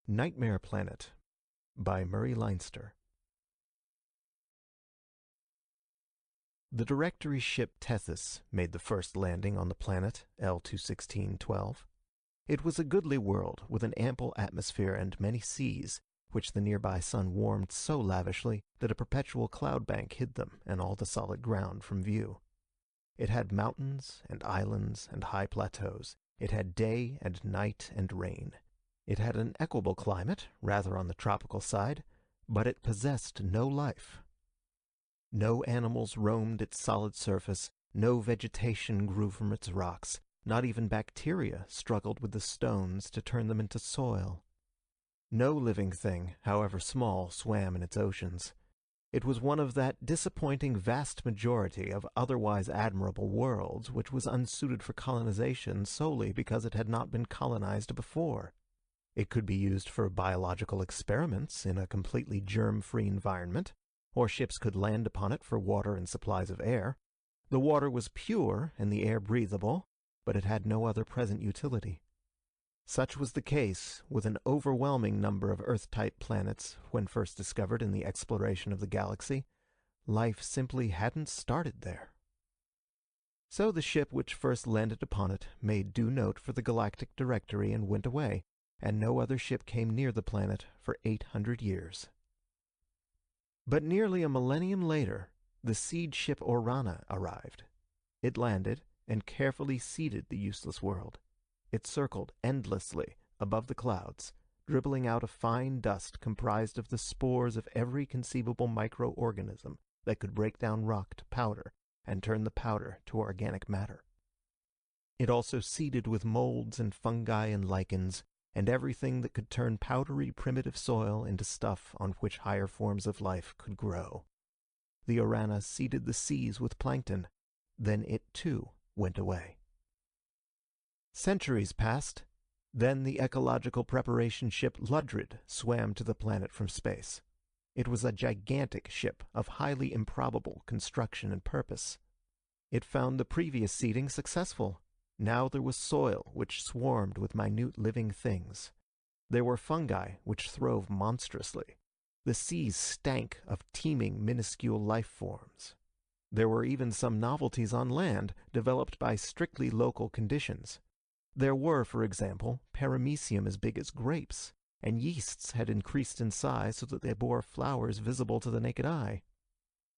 Nightmare Planet by Murray Leinster. The Directory ship Tethys made the first landing on the planet L216-12. It was a goodly world with an ample atmosphere and many seas, which the nearby sun warmed so lavishly that a perpetual cloud bank hid them and all the solid ground from view. It had mountains and islands and high plateaus. It had day and night and rain. It had an equable climate, rather on the tropical side, but it possessed no life. No animals roamed its solid surface, no vegetation grew from its rocks, not even bacteria struggled with the stones to turn them into soil. No living thing, however small, swam in its oceans. It was one of that disappointing vast majority of otherwise admirable worlds which was unsuited for colonization solely because it had not been colonized before. It could be used for biological experiments in a completely germ-free environment, or ships could land upon it for water and supplies of air. The water was pure and the air breathable, but it had no other present utility. Such was the case with an overwhelming number of Earth-type planets when first discovered in the exploration of the galaxy. Life simply hadn't started there. So the ship which first landed upon it made due note for the Galactic Directory and went away, and no other ship came near the planet for 800 years. But nearly a millennium later, the siege ship Orana arrived. It landed and carefully seeded the useless world. It circled endlessly above the clouds, dribbling out a fine dust comprised of the spores of every conceivable microorganism that could break down rock to powder and turn the powder to organic matter. It also seeded with molds and fungi and lichens, and everything that could turn powdery primitive soil into stuff on which higher forms of life could grow. The Orana seeded the seas with plankton. Then it, too, went away. Centuries passed. Then the ecological preparation ship Ludred swam to the planet from space. It was a gigantic ship of highly improbable construction and purpose. It found the previous seeding successful. Now there was soil which swarmed with minute living things. There were fungi which throve monstrously. The seas stank of teeming minuscule life forms. There were even some novelties on land developed by strictly local conditions. There were, for example, paramecium as big as grapes, and yeasts had increased in size so that they bore flowers visible to the naked eye.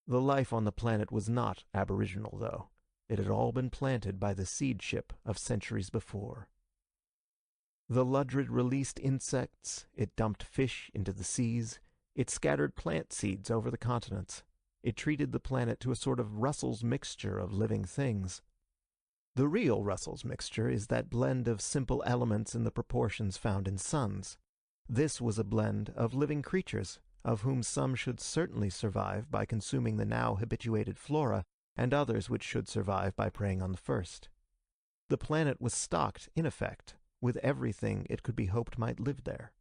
The life on the planet was not aboriginal, though. It had all been planted by the seed ship of centuries before. The Ludred released insects, it dumped fish into the seas, it scattered plant seeds over the continents. It treated the planet to a sort of Russell's mixture of living things. The real Russell's mixture is that blend of simple elements in the proportions found in suns. This was a blend of living creatures, of whom some should certainly survive by consuming the now habituated flora, and others which should survive by preying on the first. The planet was stocked, in effect, with everything it could be hoped might live there.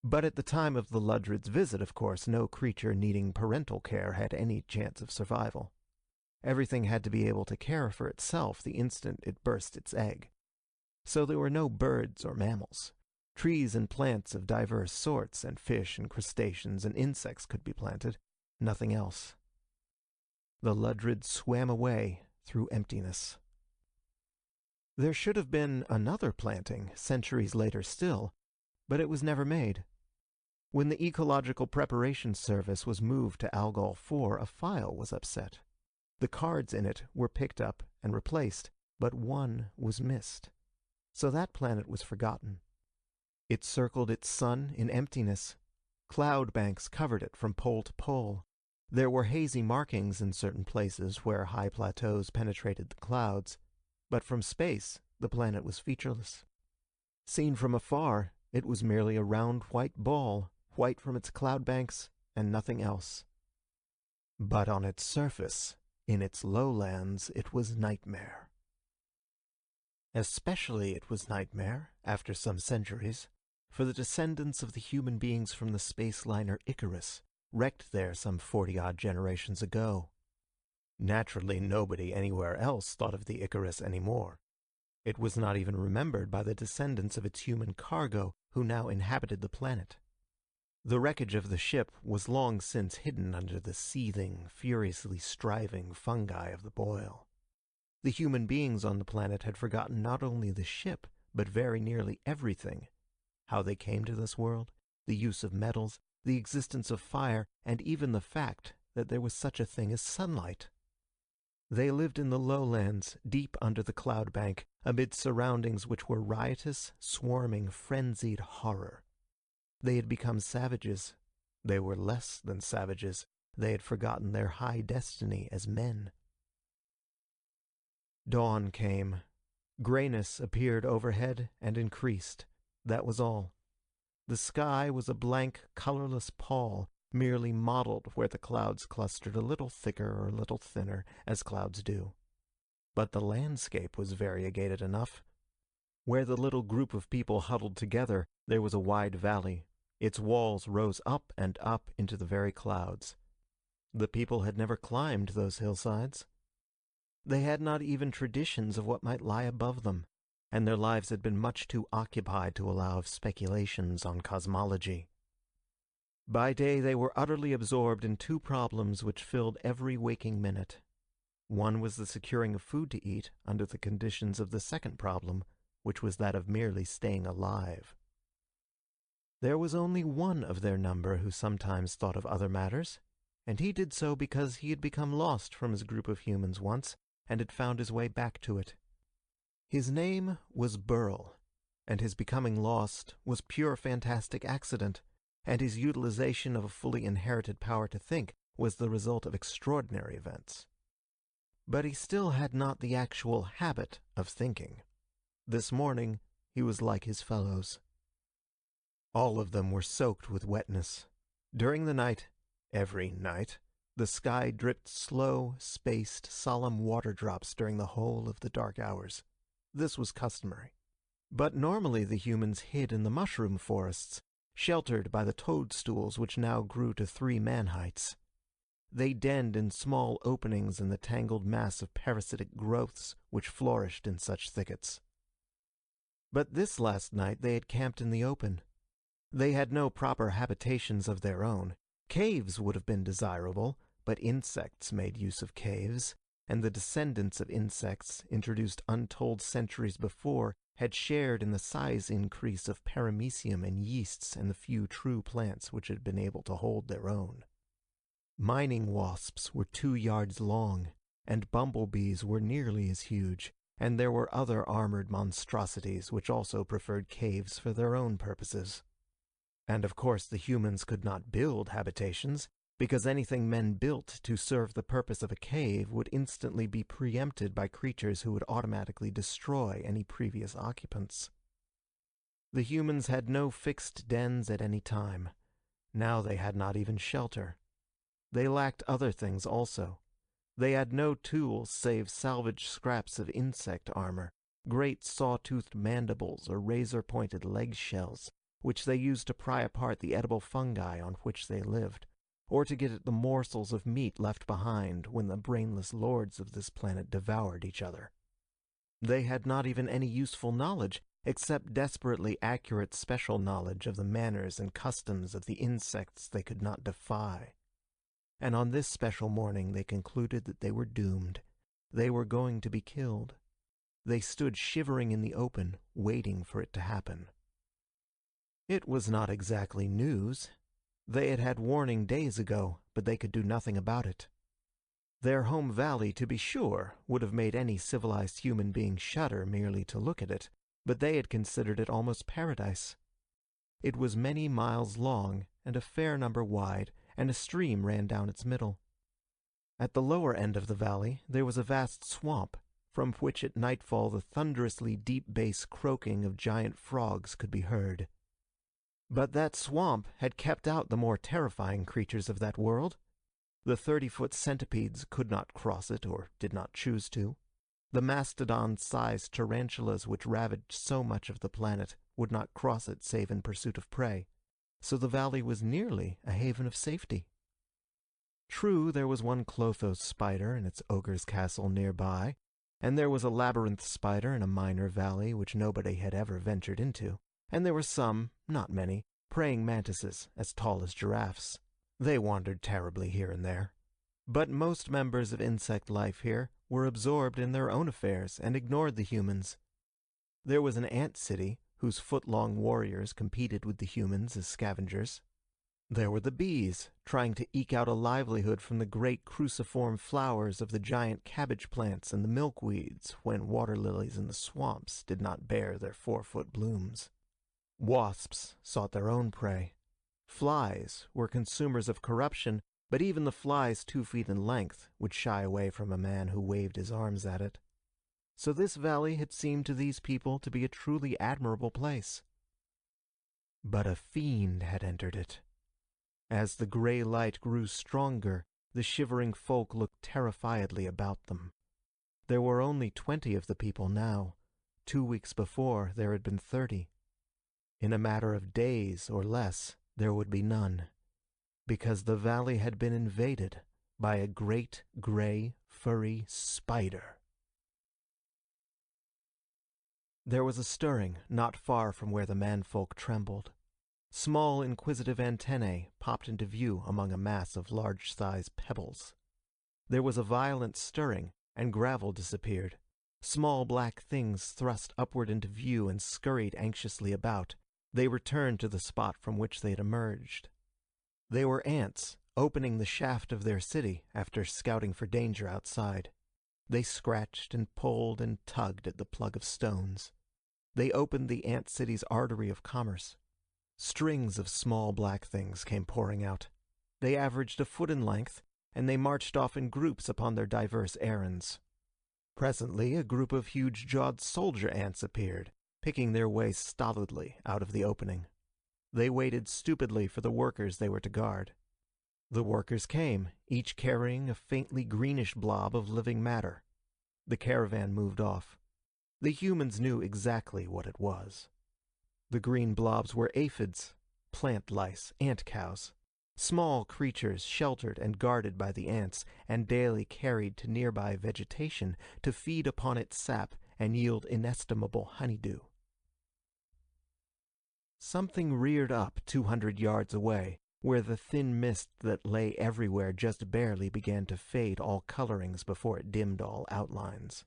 But at the time of the Ludred's visit, of course, no creature needing parental care had any chance of survival. Everything had to be able to care for itself the instant it burst its egg. So there were no birds or mammals. Trees and plants of diverse sorts, and fish and crustaceans and insects could be planted. Nothing else. The Ludred swam away through emptiness. There should have been another planting, centuries later still, but it was never made. When the Ecological Preparation Service was moved to Algol 4, a file was upset. The cards in it were picked up and replaced, but one was missed. So that planet was forgotten. It circled its sun in emptiness. Cloud banks covered it from pole to pole. There were hazy markings in certain places where high plateaus penetrated the clouds, but from space the planet was featureless. Seen from afar, it was merely a round white ball, white from its cloud banks, and nothing else. But on its surface, in its lowlands, it was nightmare. Especially it was nightmare, after some centuries, for the descendants of the human beings from the space liner Icarus, wrecked there some 40-odd generations ago. Naturally, nobody anywhere else thought of the Icarus anymore. It was not even remembered by the descendants of its human cargo who now inhabited the planet. The wreckage of the ship was long since hidden under the seething, furiously striving fungi of the boil. The human beings on the planet had forgotten not only the ship, but very nearly everything. How they came to this world, the use of metals, the existence of fire, and even the fact that there was such a thing as sunlight. They lived in the lowlands, deep under the cloud bank, amid surroundings which were riotous, swarming, frenzied horror. They had become savages. They were less than savages. They had forgotten their high destiny as men. Dawn came. Grayness appeared overhead and increased. That was all. The sky was a blank, colorless pall, merely mottled where the clouds clustered a little thicker or a little thinner, as clouds do. But the landscape was variegated enough. Where the little group of people huddled together, there was a wide valley. Its walls rose up and up into the very clouds. The people had never climbed those hillsides. They had not even traditions of what might lie above them, and their lives had been much too occupied to allow of speculations on cosmology. By day they were utterly absorbed in two problems which filled every waking minute. One was the securing of food to eat under the conditions of the second problem, which was that of merely staying alive. There was only one of their number who sometimes thought of other matters, and he did so because he had become lost from his group of humans once, and had found his way back to it. His name was Burl, and his becoming lost was pure fantastic accident, and his utilization of a fully inherited power to think was the result of extraordinary events. But he still had not the actual habit of thinking. This morning he was like his fellows. All of them were soaked with wetness. During the night, every night, the sky dripped slow, spaced, solemn water drops during the whole of the dark hours. This was customary. But normally the humans hid in the mushroom forests, sheltered by the toadstools which now grew to 3 man-heights. They denned in small openings in the tangled mass of parasitic growths which flourished in such thickets. But this last night they had camped in the open. They had no proper habitations of their own. Caves would have been desirable, but insects made use of caves, and the descendants of insects, introduced untold centuries before, had shared in the size increase of paramecium and yeasts and the few true plants which had been able to hold their own. Mining wasps were 2 yards long, and bumblebees were nearly as huge, and there were other armored monstrosities which also preferred caves for their own purposes. And of course the humans could not build habitations, because anything men built to serve the purpose of a cave would instantly be preempted by creatures who would automatically destroy any previous occupants. The humans had no fixed dens at any time. Now they had not even shelter. They lacked other things also. They had no tools save salvaged scraps of insect armor, great saw-toothed mandibles or razor-pointed leg shells, which they used to pry apart the edible fungi on which they lived, or to get at the morsels of meat left behind when the brainless lords of this planet devoured each other. They had not even any useful knowledge, except desperately accurate special knowledge of the manners and customs of the insects they could not defy. And on this special morning they concluded that they were doomed. They were going to be killed. They stood shivering in the open, waiting for it to happen. It was not exactly news. They had had warning days ago, but they could do nothing about it. Their home valley, to be sure, would have made any civilized human being shudder merely to look at it, but they had considered it almost paradise. It was many miles long, and a fair number wide, and a stream ran down its middle. At the lower end of the valley there was a vast swamp, from which at nightfall the thunderously deep bass croaking of giant frogs could be heard. But that swamp had kept out the more terrifying creatures of that world. The 30-foot centipedes could not cross it, or did not choose to. The mastodon-sized tarantulas which ravaged so much of the planet would not cross it save in pursuit of prey, so the valley was nearly a haven of safety. True, there was one Clothos spider in its ogre's castle nearby, and there was a labyrinth spider in a minor valley which nobody had ever ventured into, and there were some, not many, praying mantises as tall as giraffes. They wandered terribly here and there. But most members of insect life here were absorbed in their own affairs and ignored the humans. There was an ant city whose foot-long warriors competed with the humans as scavengers. There were the bees, trying to eke out a livelihood from the great cruciform flowers of the giant cabbage plants and the milkweeds when water lilies in the swamps did not bear their 4-foot blooms. Wasps sought their own prey. Flies were consumers of corruption, but even the flies 2 feet in length would shy away from a man who waved his arms at it. So this valley had seemed to these people to be a truly admirable place. But a fiend had entered it. As the gray light grew stronger, the shivering folk looked terrifiedly about them. There were only 20 of the people now. 2 weeks before, there had been 30. In a matter of days or less, there would be none, because the valley had been invaded by a great gray, furry spider. There was a stirring not far from where the manfolk trembled. Small, inquisitive antennae popped into view among a mass of large-sized pebbles. There was a violent stirring, and gravel disappeared. Small black things thrust upward into view and scurried anxiously about. They returned to the spot from which they had emerged. They were ants, opening the shaft of their city after scouting for danger outside. They scratched and pulled and tugged at the plug of stones. They opened the ant city's artery of commerce. Strings of small black things came pouring out. They averaged a foot in length, and they marched off in groups upon their diverse errands. Presently, a group of huge-jawed soldier ants appeared, picking their way stolidly out of the opening. They waited stupidly for the workers they were to guard. The workers came, each carrying a faintly greenish blob of living matter. The caravan moved off. The humans knew exactly what it was. The green blobs were aphids, plant lice, ant cows, small creatures sheltered and guarded by the ants and daily carried to nearby vegetation to feed upon its sap and yield inestimable honeydew. Something reared up 200 yards away, where the thin mist that lay everywhere just barely began to fade all colorings before it dimmed all outlines.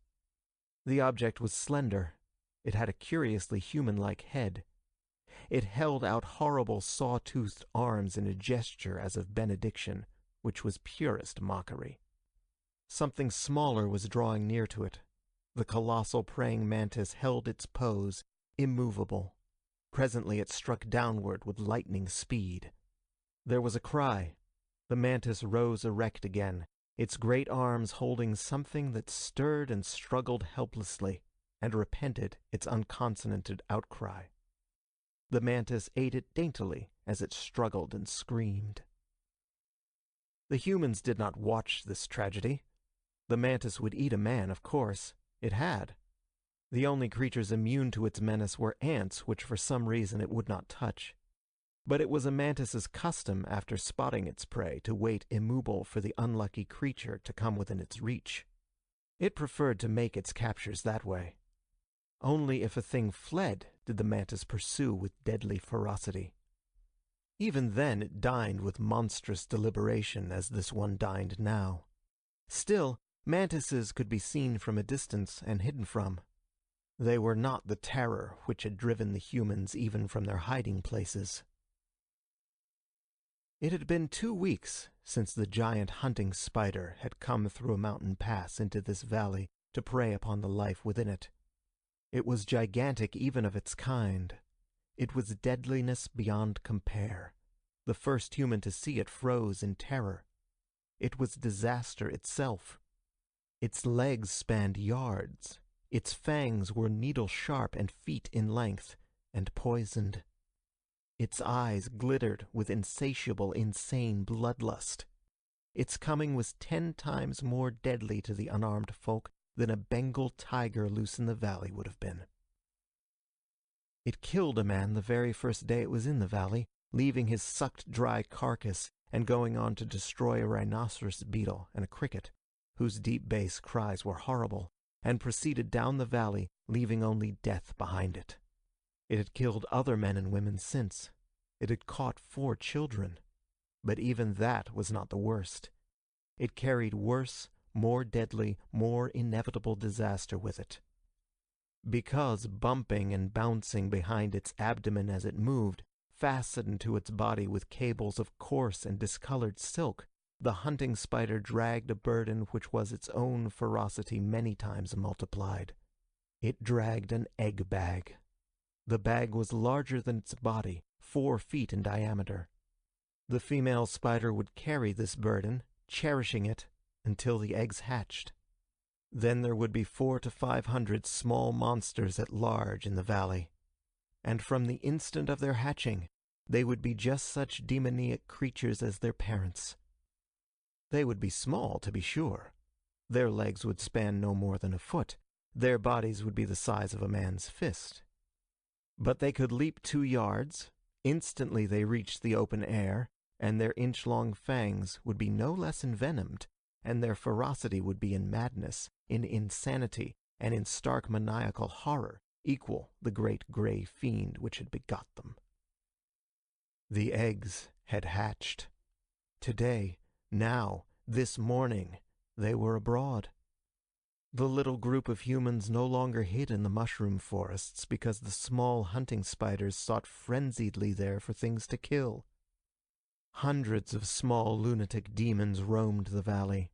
The object was slender. It had a curiously human-like head. It held out horrible saw-toothed arms in a gesture as of benediction, which was purest mockery. Something smaller was drawing near to it. The colossal praying mantis held its pose, immovable. Presently it struck downward with lightning speed. There was a cry. The mantis rose erect again, its great arms holding something that stirred and struggled helplessly, and repented its unconsonanted outcry. The mantis ate it daintily as it struggled and screamed. The humans did not watch this tragedy. The mantis would eat a man, of course. It had. The only creatures immune to its menace were ants, which for some reason it would not touch. But it was a mantis's custom after spotting its prey to wait immobile for the unlucky creature to come within its reach. It preferred to make its captures that way. Only if a thing fled did the mantis pursue with deadly ferocity. Even then it dined with monstrous deliberation as this one dined now. Still, mantises could be seen from a distance and hidden from. They were not the terror which had driven the humans even from their hiding places. It had been 2 weeks since the giant hunting spider had come through a mountain pass into this valley to prey upon the life within it. It was gigantic even of its kind. It was deadliness beyond compare. The first human to see it froze in terror. It was disaster itself. Its legs spanned yards. Its fangs were needle-sharp and feet in length, and poisoned. Its eyes glittered with insatiable, insane bloodlust. Its coming was 10 times more deadly to the unarmed folk than a Bengal tiger loose in the valley would have been. It killed a man the very first day it was in the valley, leaving his sucked dry carcass and going on to destroy a rhinoceros beetle and a cricket, whose deep bass cries were horrible, and proceeded down the valley, leaving only death behind it. It had killed other men and women since. It had caught 4 children. But even that was not the worst. It carried worse, more deadly, more inevitable disaster with it. Because bumping and bouncing behind its abdomen as it moved, fastened to its body with cables of coarse and discolored silk, the hunting spider dragged a burden which was its own ferocity many times multiplied. It dragged an egg bag. The bag was larger than its body, 4 feet in diameter. The female spider would carry this burden, cherishing it, until the eggs hatched. Then there would be 400 to 500 small monsters at large in the valley. And from the instant of their hatching, they would be just such demoniac creatures as their parents. They would be small, to be sure. Their legs would span no more than a foot. Their bodies would be the size of a man's fist. But they could leap 2 yards. Instantly they reached the open air, and their inch-long fangs would be no less envenomed, and their ferocity would be in madness, in insanity, and in stark maniacal horror, equal the great gray fiend which had begot them. The eggs had hatched. Today, now, this morning, they were abroad. The little group of humans no longer hid in the mushroom forests because the small hunting spiders sought frenziedly there for things to kill. Hundreds of small lunatic demons roamed the valley.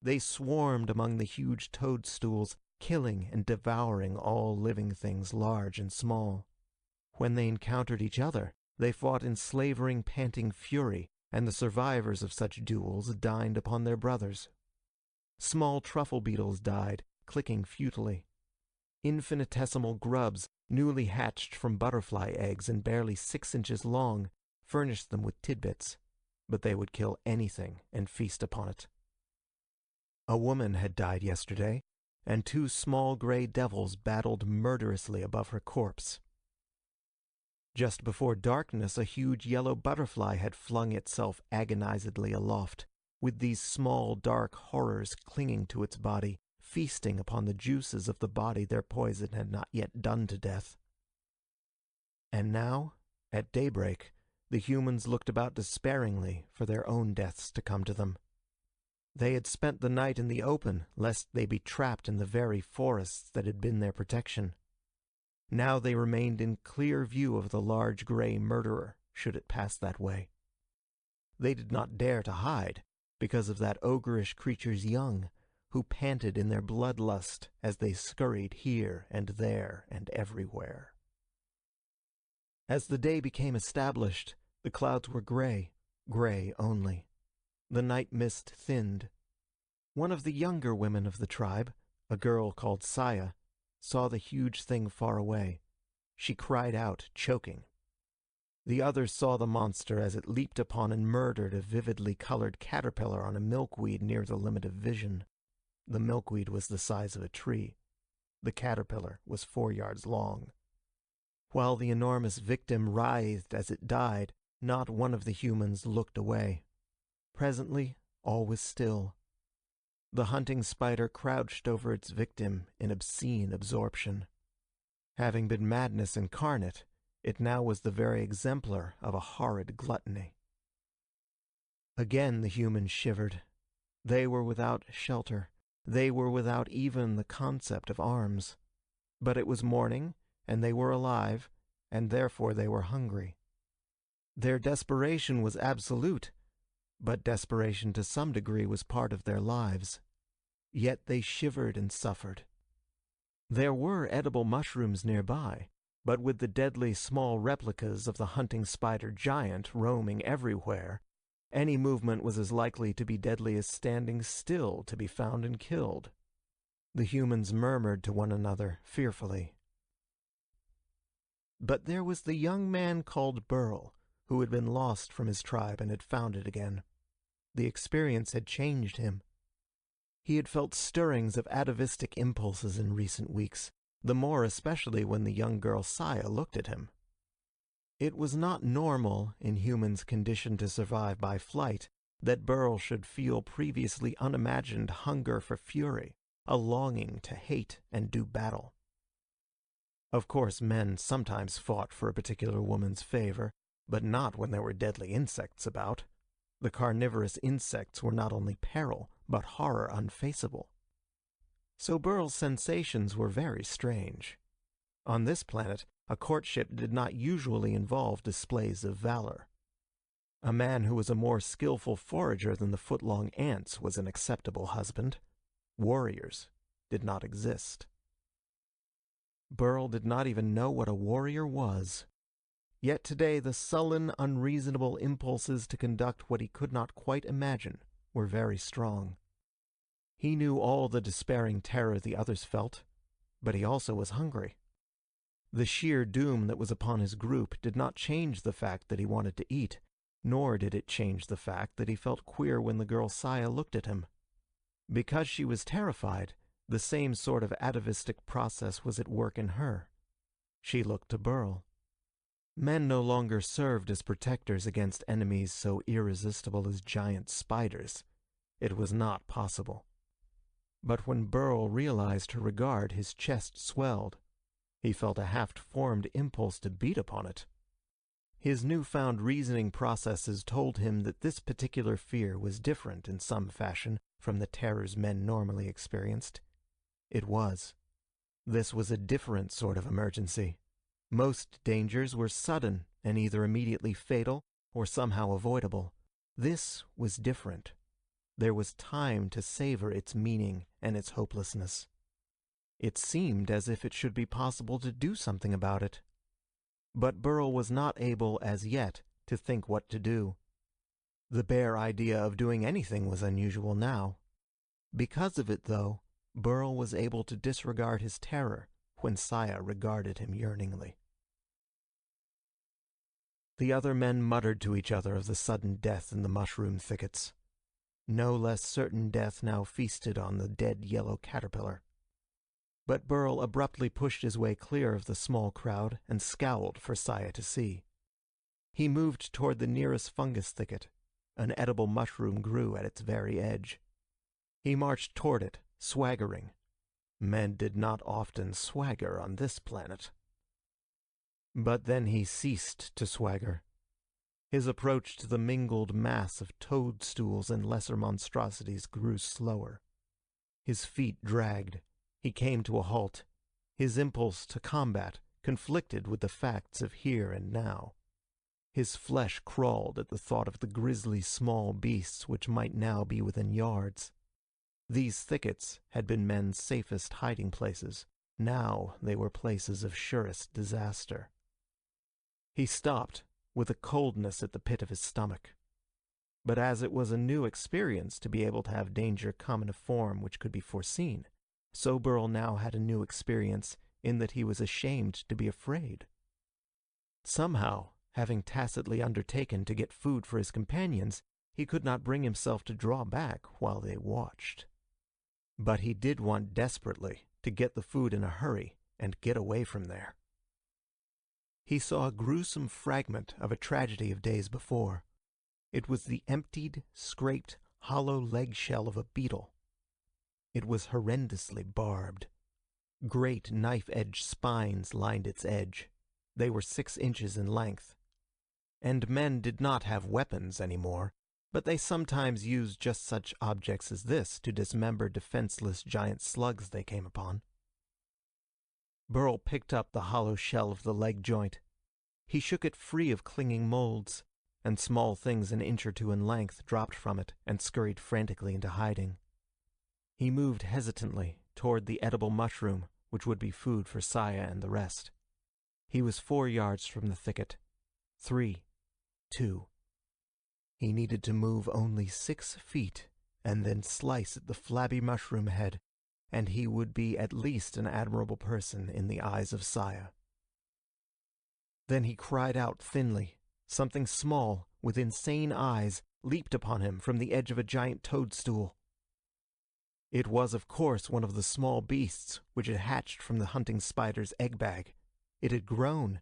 They swarmed among the huge toadstools, killing and devouring all living things large and small. When they encountered each other, they fought in slavering, panting fury, and the survivors of such duels dined upon their brothers. Small truffle beetles died, clicking futilely. Infinitesimal grubs, newly hatched from butterfly eggs and barely 6 inches long, furnished them with tidbits, but they would kill anything and feast upon it. A woman had died yesterday, and 2 small gray devils battled murderously above her corpse. Just before darkness, a huge yellow butterfly had flung itself agonizedly aloft, with these small dark horrors clinging to its body, feasting upon the juices of the body their poison had not yet done to death. And now, at daybreak, the humans looked about despairingly for their own deaths to come to them. They had spent the night in the open, lest they be trapped in the very forests that had been their protection. Now they remained in clear view of the large gray murderer, should it pass that way. They did not dare to hide, because of that ogreish creature's young, who panted in their bloodlust as they scurried here and there and everywhere. As the day became established, the clouds were gray only. The night mist thinned. One of the younger women of the tribe, a girl called Saya, saw the huge thing far away. She cried out, choking. The others saw the monster as it leaped upon and murdered a vividly colored caterpillar on a milkweed near the limit of vision. The milkweed was the size of a tree. The caterpillar was 4 yards long. While the enormous victim writhed as it died, not one of the humans looked away. Presently, all was still. The hunting spider crouched over its victim in obscene absorption. Having been madness incarnate, it now was the very exemplar of a horrid gluttony. Again the humans shivered. They were without shelter. They were without even the concept of arms. But it was morning, and they were alive, and therefore they were hungry. Their desperation was absolute, but desperation to some degree was part of their lives. Yet they shivered and suffered. There were edible mushrooms nearby, but with the deadly small replicas of the hunting spider giant roaming everywhere, any movement was as likely to be deadly as standing still to be found and killed. The humans murmured to one another fearfully. But there was the young man called Burl, who had been lost from his tribe and had found it again. The experience had changed him. He had felt stirrings of atavistic impulses in recent weeks, the more especially when the young girl Saya looked at him. It was not normal, in humans conditioned to survive by flight, that Burl should feel previously unimagined hunger for fury, a longing to hate and do battle. Of course, men sometimes fought for a particular woman's favor, but not when there were deadly insects about. The carnivorous insects were not only peril, but horror unfaceable. So Burl's sensations were very strange. On this planet, a courtship did not usually involve displays of valor. A man who was a more skillful forager than the foot-long ants was an acceptable husband. Warriors did not exist. Burl did not even know what a warrior was. Yet today the sullen, unreasonable impulses to conduct what he could not quite imagine were very strong. He knew all the despairing terror the others felt, but he also was hungry. The sheer doom that was upon his group did not change the fact that he wanted to eat, nor did it change the fact that he felt queer when the girl Saya looked at him. Because she was terrified, the same sort of atavistic process was at work in her. She looked to Burl. Men no longer served as protectors against enemies so irresistible as giant spiders. It was not possible. But when Burl realized her regard, his chest swelled. He felt a half-formed impulse to beat upon it. His newfound reasoning processes told him that this particular fear was different in some fashion from the terrors men normally experienced. It was. This was a different sort of emergency. Most dangers were sudden and either immediately fatal or somehow avoidable. This was different. There was time to savor its meaning and its hopelessness. It seemed as if it should be possible to do something about it. But Burl was not able, as yet, to think what to do. The bare idea of doing anything was unusual now. Because of it, though, Burl was able to disregard his terror when Saya regarded him yearningly. The other men muttered to each other of the sudden death in the mushroom thickets. No less certain death now feasted on the dead yellow caterpillar. But Burl abruptly pushed his way clear of the small crowd and scowled for Saya to see. He moved toward the nearest fungus thicket. An edible mushroom grew at its very edge. He marched toward it, swaggering. Men did not often swagger on this planet. But then he ceased to swagger. His approach to the mingled mass of toadstools and lesser monstrosities grew slower. His feet dragged. He came to a halt. His impulse to combat conflicted with the facts of here and now. His flesh crawled at the thought of the grisly small beasts which might now be within yards. These thickets had been men's safest hiding places. Now they were places of surest disaster. He stopped, with a coldness at the pit of his stomach. But as it was a new experience to be able to have danger come in a form which could be foreseen, so Burl now had a new experience in that he was ashamed to be afraid. Somehow, having tacitly undertaken to get food for his companions, he could not bring himself to draw back while they watched. But he did want desperately to get the food in a hurry and get away from there. He saw a gruesome fragment of a tragedy of days before. It was the emptied, scraped, hollow leg shell of a beetle. It was horrendously barbed. Great knife-edged spines lined its edge. They were 6 inches in length. And men did not have weapons anymore, but they sometimes used just such objects as this to dismember defenseless giant slugs they came upon. Burl picked up the hollow shell of the leg joint. He shook it free of clinging molds, and small things an inch or 2 in length dropped from it and scurried frantically into hiding. He moved hesitantly toward the edible mushroom, which would be food for Saya and the rest. He was 4 yards from the thicket. 3, 2. He needed to move only 6 feet, and then slice at the flabby mushroom head, and he would be at least an admirable person in the eyes of Saya. Then he cried out thinly. Something small, with insane eyes, leaped upon him from the edge of a giant toadstool. It was, of course, one of the small beasts which had hatched from the hunting spider's egg bag. It had grown.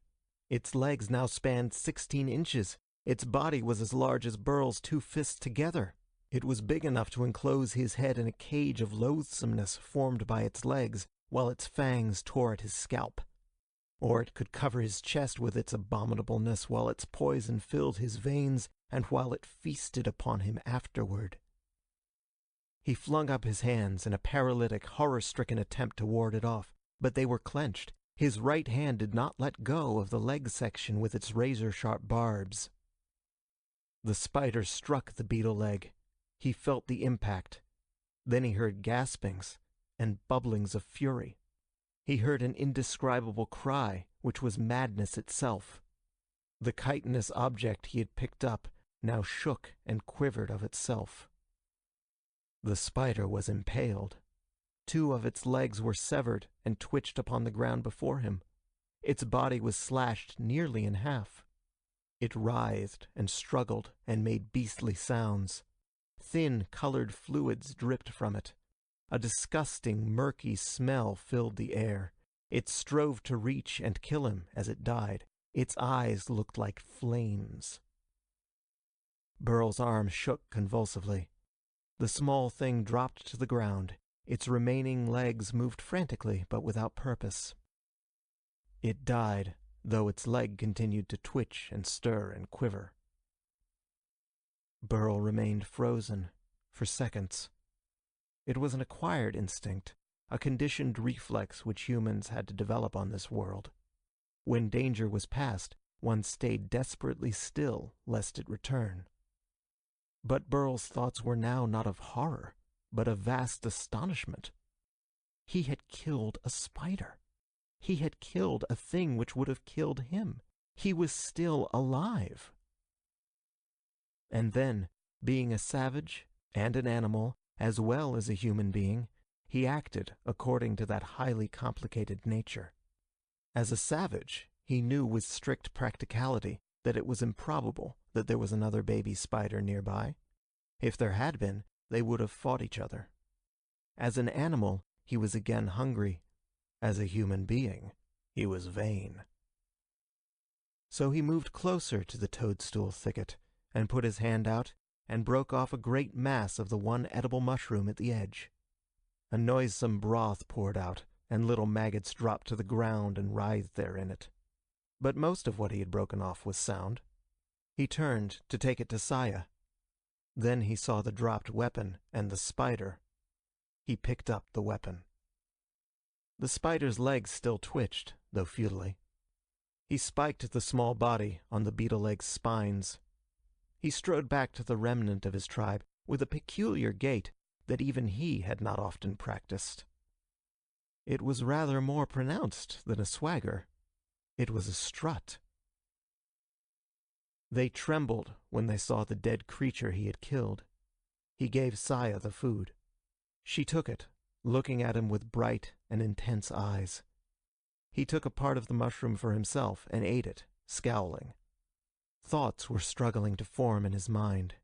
Its legs now spanned 16 inches. Its body was as large as Burl's 2 fists together. It was big enough to enclose his head in a cage of loathsomeness formed by its legs, while its fangs tore at his scalp. Or it could cover his chest with its abominableness while its poison filled his veins and while it feasted upon him afterward. He flung up his hands in a paralytic, horror-stricken attempt to ward it off, but they were clenched. His right hand did not let go of the leg section with its razor-sharp barbs. The spider struck the beetle leg. He felt the impact. Then he heard gaspings and bubblings of fury. He heard an indescribable cry, which was madness itself. The chitinous object he had picked up now shook and quivered of itself. The spider was impaled. 2 of its legs were severed and twitched upon the ground before him. Its body was slashed nearly in half. It writhed and struggled and made beastly sounds. Thin, colored fluids dripped from it. A disgusting, murky smell filled the air. It strove to reach and kill him as it died. Its eyes looked like flames. Burl's arm shook convulsively. The small thing dropped to the ground. Its remaining legs moved frantically, but without purpose. It died, though its leg continued to twitch and stir and quiver. Burl remained frozen for seconds. It was an acquired instinct, a conditioned reflex which humans had to develop on this world. When danger was past, one stayed desperately still lest it return. But Burl's thoughts were now not of horror, but of vast astonishment. He had killed a spider. He had killed a thing which would have killed him. He was still alive. And then, being a savage and an animal, as well as a human being, he acted according to that highly complicated nature. As a savage, he knew with strict practicality that it was improbable that there was another baby spider nearby. If there had been, they would have fought each other. As an animal, he was again hungry. As a human being, he was vain. So he moved closer to the toadstool thicket and put his hand out and broke off a great mass of the one edible mushroom at the edge. A noisome broth poured out, and little maggots dropped to the ground and writhed there in it. But most of what he had broken off was sound. He turned to take it to Saya. Then he saw the dropped weapon and the spider. He picked up the weapon. The spider's legs still twitched, though futilely. He spiked the small body on the beetle leg's spines. He strode back to the remnant of his tribe with a peculiar gait that even he had not often practiced. It was rather more pronounced than a swagger. It was a strut. They trembled when they saw the dead creature he had killed. He gave Saya the food. She took it, looking at him with bright and intense eyes. He took a part of the mushroom for himself and ate it, scowling. Thoughts were struggling to form in his mind.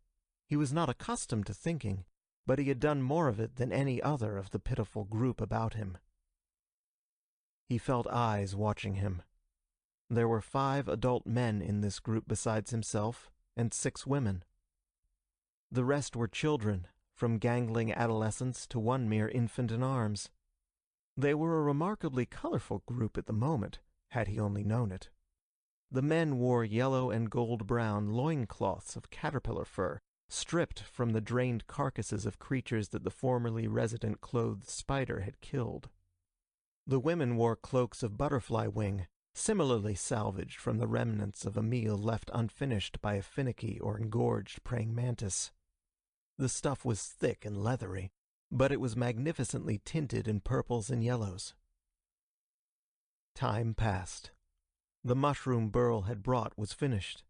He was not accustomed to thinking, but he had done more of it than any other of the pitiful group about him. He felt eyes watching him. There were 5 adult men in this group besides himself, and 6 women. The rest were children, from gangling adolescents to one mere infant in arms. They were a remarkably colorful group at the moment, had he only known it. The men wore yellow and gold-brown loincloths of caterpillar fur, stripped from the drained carcasses of creatures that the formerly resident clothed spider had killed. The women wore cloaks of butterfly wing, similarly salvaged from the remnants of a meal left unfinished by a finicky or engorged praying mantis. The stuff was thick and leathery, but it was magnificently tinted in purples and yellows. Time passed. The mushroom Burl had brought was finished.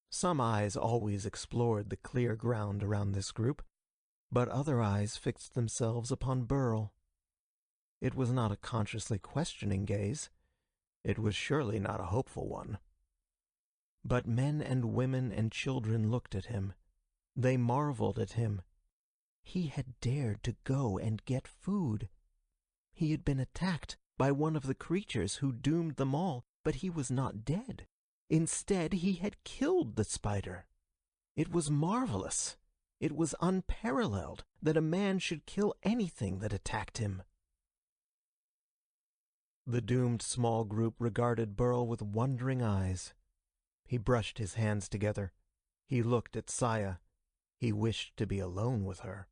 Some eyes always explored the clear ground around this group, but other eyes fixed themselves upon Burl. It was not a consciously questioning gaze. It was surely not a hopeful one. But men and women and children looked at him. They marveled at him. He had dared to go and get food. He had been attacked by one of the creatures who doomed them all, but he was not dead. Instead, he had killed the spider. It was marvelous. It was unparalleled that a man should kill anything that attacked him. The doomed small group regarded Burl with wondering eyes. He brushed his hands together. He looked at Saya. He wished to be alone with her.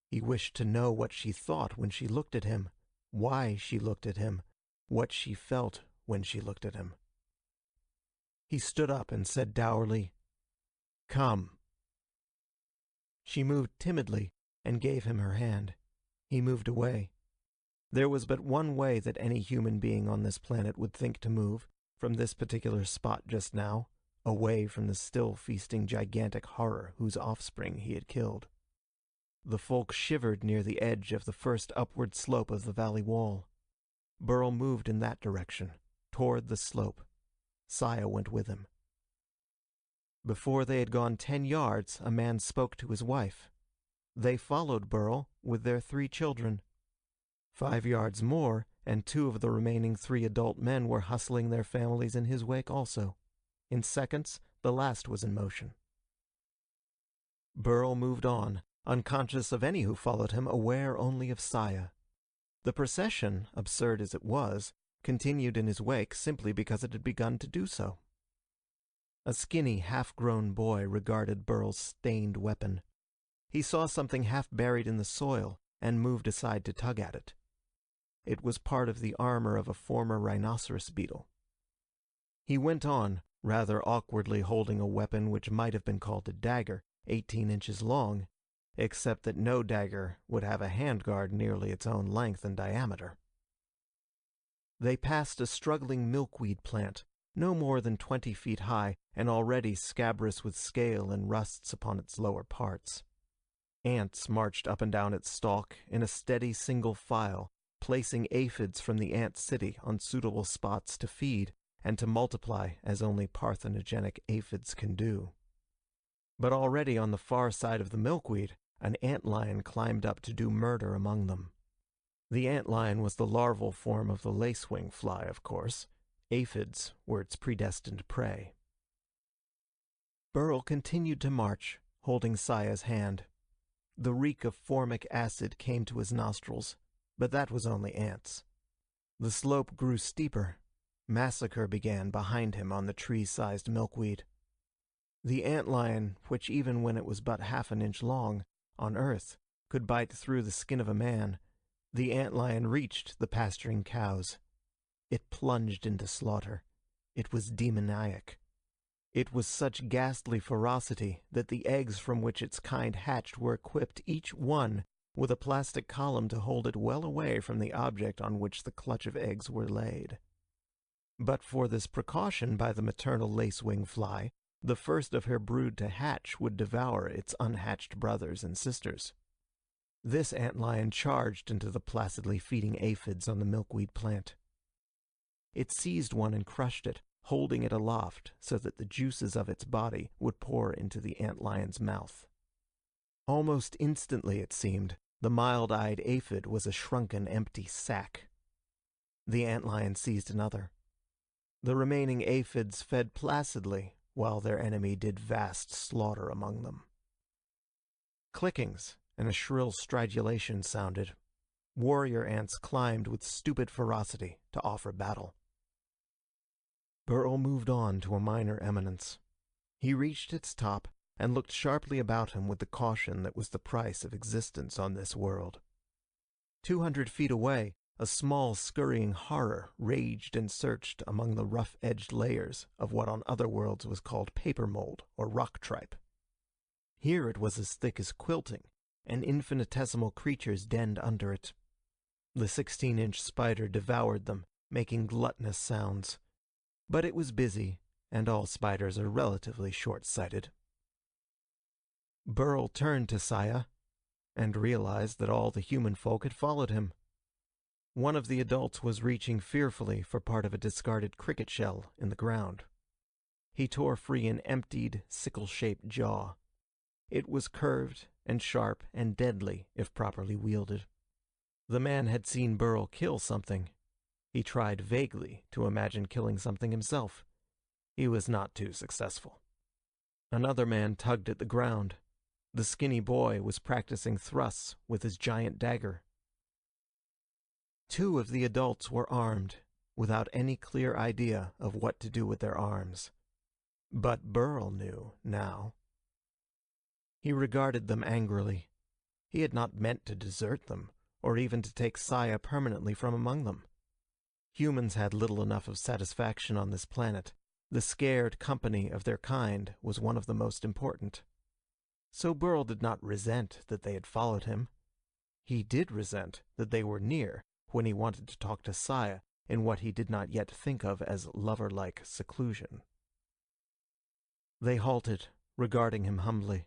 He wished to know what she thought when she looked at him, why she looked at him, what she felt when she looked at him. He stood up and said dourly, "Come." She moved timidly and gave him her hand. He moved away. There was but one way that any human being on this planet would think to move, from this particular spot just now, away from the still feasting gigantic horror whose offspring he had killed. The folk shivered near the edge of the first upward slope of the valley wall. Burl moved in that direction, toward the slope. Saya went with him. Before they had gone 10 yards, a man spoke to his wife. They followed Burl with their 3 children. 5 yards more, and 2 of the remaining 3 adult men were hustling their families in his wake also. In seconds, the last was in motion. Burl moved on, unconscious of any who followed him, aware only of Saya. The procession, absurd as it was, continued in his wake simply because it had begun to do so. A skinny, half-grown boy regarded Burl's stained weapon. He saw something half buried in the soil and moved aside to tug at it. It was part of the armor of a former rhinoceros beetle. He went on, rather awkwardly holding a weapon which might have been called a dagger, 18 inches long, except that no dagger would have a handguard nearly its own length and diameter. They passed a struggling milkweed plant, no more than 20 feet high and already scabrous with scale and rusts upon its lower parts. Ants marched up and down its stalk in a steady single file, placing aphids from the ant city on suitable spots to feed and to multiply as only parthenogenic aphids can do. But already on the far side of the milkweed, an antlion climbed up to do murder among them. The antlion was the larval form of the lacewing fly, of course. Aphids were its predestined prey. Burl continued to march, holding Saya's hand. The reek of formic acid came to his nostrils, but that was only ants. The slope grew steeper. Massacre began behind him on the tree-sized milkweed. The antlion, which even when it was but half an inch long, on Earth, could bite through the skin of a man, the antlion reached the pasturing cows. It plunged into slaughter. It was demoniac. It was such ghastly ferocity that the eggs from which its kind hatched were equipped, each one, with a plastic column to hold it well away from the object on which the clutch of eggs were laid. But for this precaution by the maternal lacewing fly, the first of her brood to hatch would devour its unhatched brothers and sisters. This antlion charged into the placidly feeding aphids on the milkweed plant. It seized one and crushed it, holding it aloft so that the juices of its body would pour into the antlion's mouth. Almost instantly, it seemed, the mild-eyed aphid was a shrunken, empty sack. The antlion seized another. The remaining aphids fed placidly, while their enemy did vast slaughter among them. Clickings and a shrill stridulation sounded. Warrior ants climbed with stupid ferocity to offer battle. Burl moved on to a minor eminence. He reached its top and looked sharply about him with the caution that was the price of existence on this world. 200 feet away, a small scurrying horror raged and searched among the rough-edged layers of what on other worlds was called paper mold or rock tripe. Here it was as thick as quilting, and infinitesimal creatures denned under it. The 16-inch spider devoured them, making gluttonous sounds. But it was busy, and all spiders are relatively short-sighted. Burl turned to Saya, and realized that all the human folk had followed him. One of the adults was reaching fearfully for part of a discarded cricket shell in the ground. He tore free an emptied, sickle-shaped jaw. It was curved and sharp and deadly if properly wielded. The man had seen Burl kill something. He tried vaguely to imagine killing something himself. He was not too successful. Another man tugged at the ground. The skinny boy was practicing thrusts with his giant dagger. Two of the adults were armed, without any clear idea of what to do with their arms. But Burl knew, now. He regarded them angrily. He had not meant to desert them, or even to take Saya permanently from among them. Humans had little enough of satisfaction on this planet. The scared company of their kind was one of the most important. So Burl did not resent that they had followed him. He did resent that they were near when he wanted to talk to Saya in what he did not yet think of as lover-like seclusion. They halted, regarding him humbly.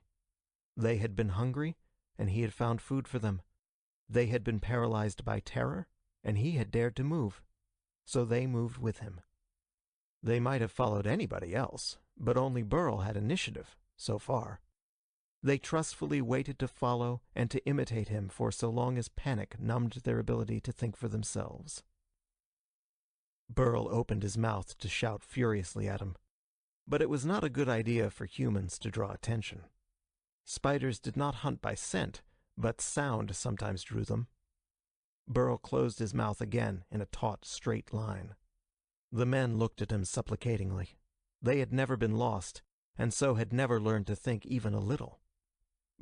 They had been hungry, and he had found food for them. They had been paralyzed by terror, and he had dared to move. So they moved with him. They might have followed anybody else, but only Burl had initiative, so far. They trustfully waited to follow and to imitate him for so long as panic numbed their ability to think for themselves. Burl opened his mouth to shout furiously at him. But it was not a good idea for humans to draw attention. Spiders did not hunt by scent, but sound sometimes drew them. Burl closed his mouth again in a taut, straight line. The men looked at him supplicatingly. They had never been lost, and so had never learned to think even a little.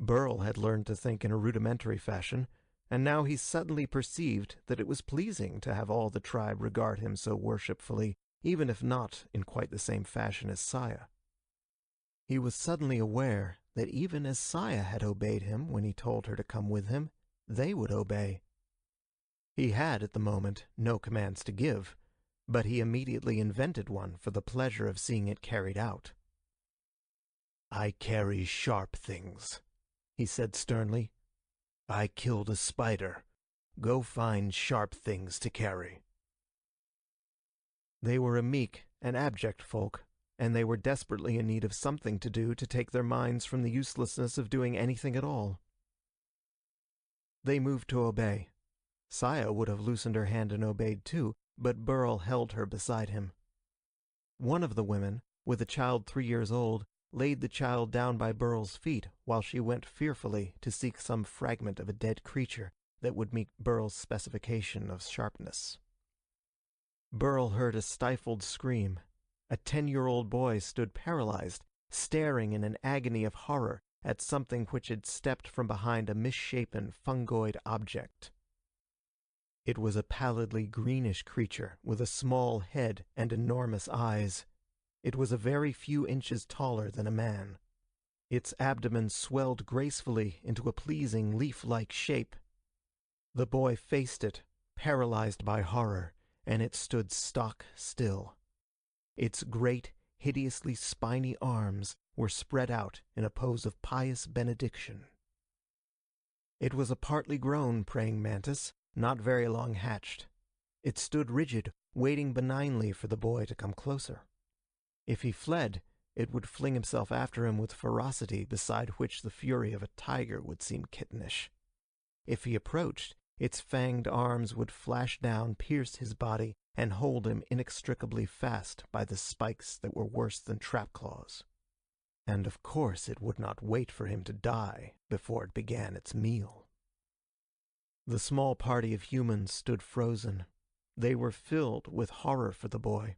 Burl had learned to think in a rudimentary fashion, and now he suddenly perceived that it was pleasing to have all the tribe regard him so worshipfully, even if not in quite the same fashion as Saya. He was suddenly aware that even as Saya had obeyed him when he told her to come with him, they would obey. He had, at the moment, no commands to give, but he immediately invented one for the pleasure of seeing it carried out. "I carry sharp things," he said sternly. "I killed a spider. Go find sharp things to carry." They were a meek and abject folk, and they were desperately in need of something to do to take their minds from the uselessness of doing anything at all. They moved to obey. Saya would have loosened her hand and obeyed too, but Burl held her beside him. One of the women, with a child 3 years old, laid the child down by Burl's feet while she went fearfully to seek some fragment of a dead creature that would meet Burl's specification of sharpness. Burl heard a stifled scream. A 10-year-old boy stood paralyzed, staring in an agony of horror at something which had stepped from behind a misshapen, fungoid object. It was a pallidly greenish creature with a small head and enormous eyes. It was a very few inches taller than a man. Its abdomen swelled gracefully into a pleasing leaf-like shape. The boy faced it, paralyzed by horror, and it stood stock still. Its great, hideously spiny arms were spread out in a pose of pious benediction. It was a partly grown praying mantis, not very long hatched. It stood rigid, waiting benignly for the boy to come closer. If he fled, it would fling himself after him with ferocity beside which the fury of a tiger would seem kittenish. If he approached, its fanged arms would flash down, pierce his body, and hold him inextricably fast by the spikes that were worse than trap claws. And of course it would not wait for him to die before it began its meal. The small party of humans stood frozen. They were filled with horror for the boy.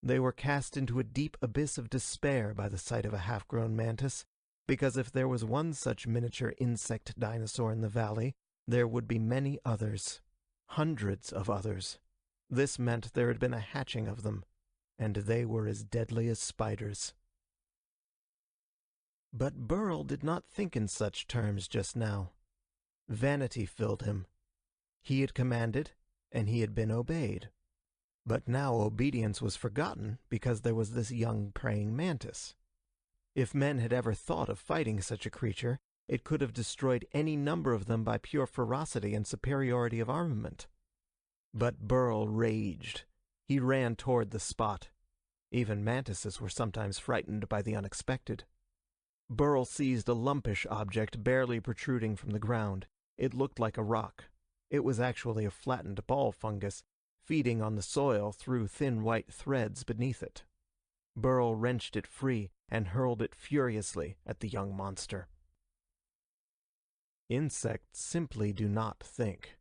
They were cast into a deep abyss of despair by the sight of a half-grown mantis, because if there was one such miniature insect dinosaur in the valley, there would be many others. Hundreds of others. This meant there had been a hatching of them, and they were as deadly as spiders. But Burl did not think in such terms just now. Vanity filled him. He had commanded, and he had been obeyed. But now obedience was forgotten because there was this young praying mantis. If men had ever thought of fighting such a creature, it could have destroyed any number of them by pure ferocity and superiority of armament. But Burl raged. He ran toward the spot. Even mantises were sometimes frightened by the unexpected. Burl seized a lumpish object barely protruding from the ground. It looked like a rock. It was actually a flattened ball fungus, feeding on the soil through thin white threads beneath it. Burl wrenched it free and hurled it furiously at the young monster. Insects simply do not think.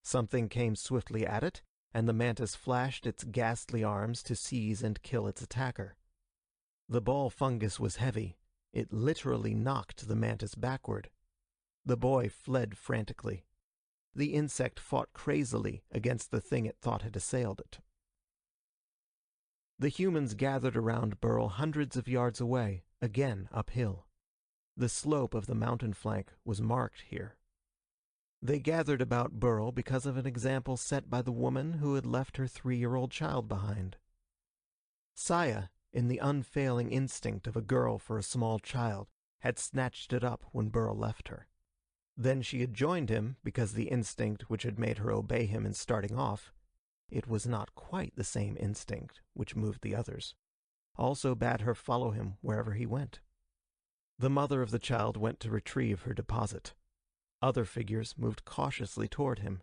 Something came swiftly at it, and the mantis flashed its ghastly arms to seize and kill its attacker. The ball fungus was heavy. It literally knocked the mantis backward. The boy fled frantically. The insect fought crazily against the thing it thought had assailed it. The humans gathered around Burl hundreds of yards away, again uphill. The slope of the mountain flank was marked here. They gathered about Burl because of an example set by the woman who had left her 3-year-old child behind. Saya, in the unfailing instinct of a girl for a small child, had snatched it up when Burl left her. Then she had joined him because the instinct which had made her obey him in starting off, it was not quite the same instinct which moved the others, also bade her follow him wherever he went. The mother of the child went to retrieve her deposit. Other figures moved cautiously toward him.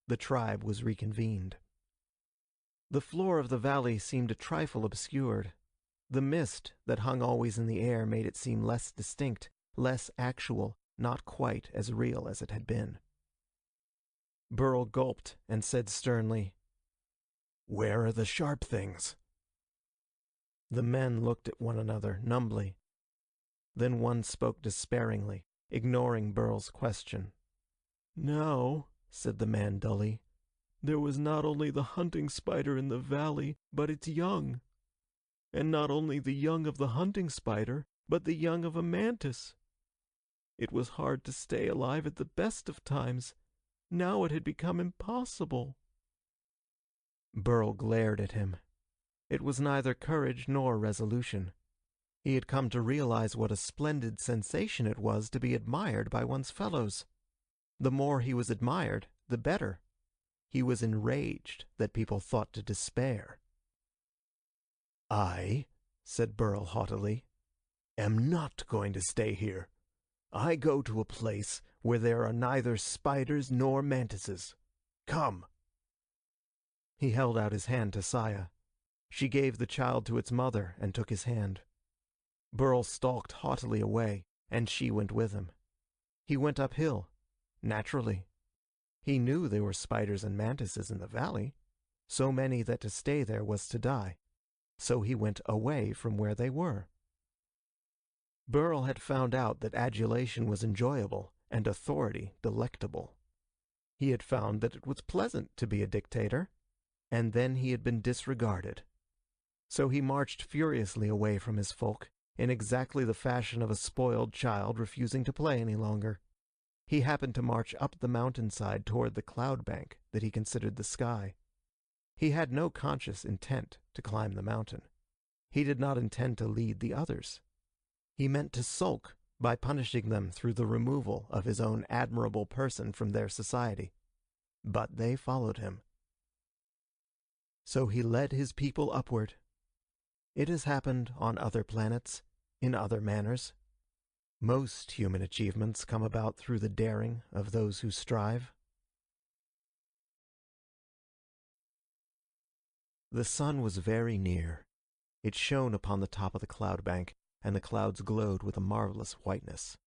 The tribe was reconvened. The floor of the valley seemed a trifle obscured. The mist that hung always in the air made it seem less distinct, less actual, not quite as real as it had been. Burl gulped and said sternly, "Where are the sharp things?" The men looked at one another numbly. Then one spoke despairingly, ignoring Burl's question. "Now," said the man dully, "there was not only the hunting spider in the valley, but its young. And not only the young of the hunting spider, but the young of a mantis. It was hard to stay alive at the best of times. Now it had become impossible." Burl glared at him. It was neither courage nor resolution. He had come to realize what a splendid sensation it was to be admired by one's fellows. The more he was admired, the better. He was enraged that people thought to despair. "I," said Burl haughtily, "am not going to stay here. I go to a place where there are neither spiders nor mantises. Come." He held out his hand to Saya. She gave the child to its mother and took his hand. Burl stalked haughtily away, and she went with him. He went uphill. Naturally. He knew there were spiders and mantises in the valley, so many that to stay there was to die. So he went away from where they were. Burl had found out that adulation was enjoyable and authority delectable. He had found that it was pleasant to be a dictator, and then he had been disregarded. So he marched furiously away from his folk, in exactly the fashion of a spoiled child refusing to play any longer. He happened to march up the mountainside toward the cloud bank that he considered the sky. He had no conscious intent to climb the mountain. He did not intend to lead the others. He meant to sulk by punishing them through the removal of his own admirable person from their society. But they followed him. So he led his people upward. It has happened on other planets, in other manners. Most human achievements come about through the daring of those who strive. The sun was very near. It shone upon the top of the cloud bank, and the clouds glowed with a marvelous whiteness.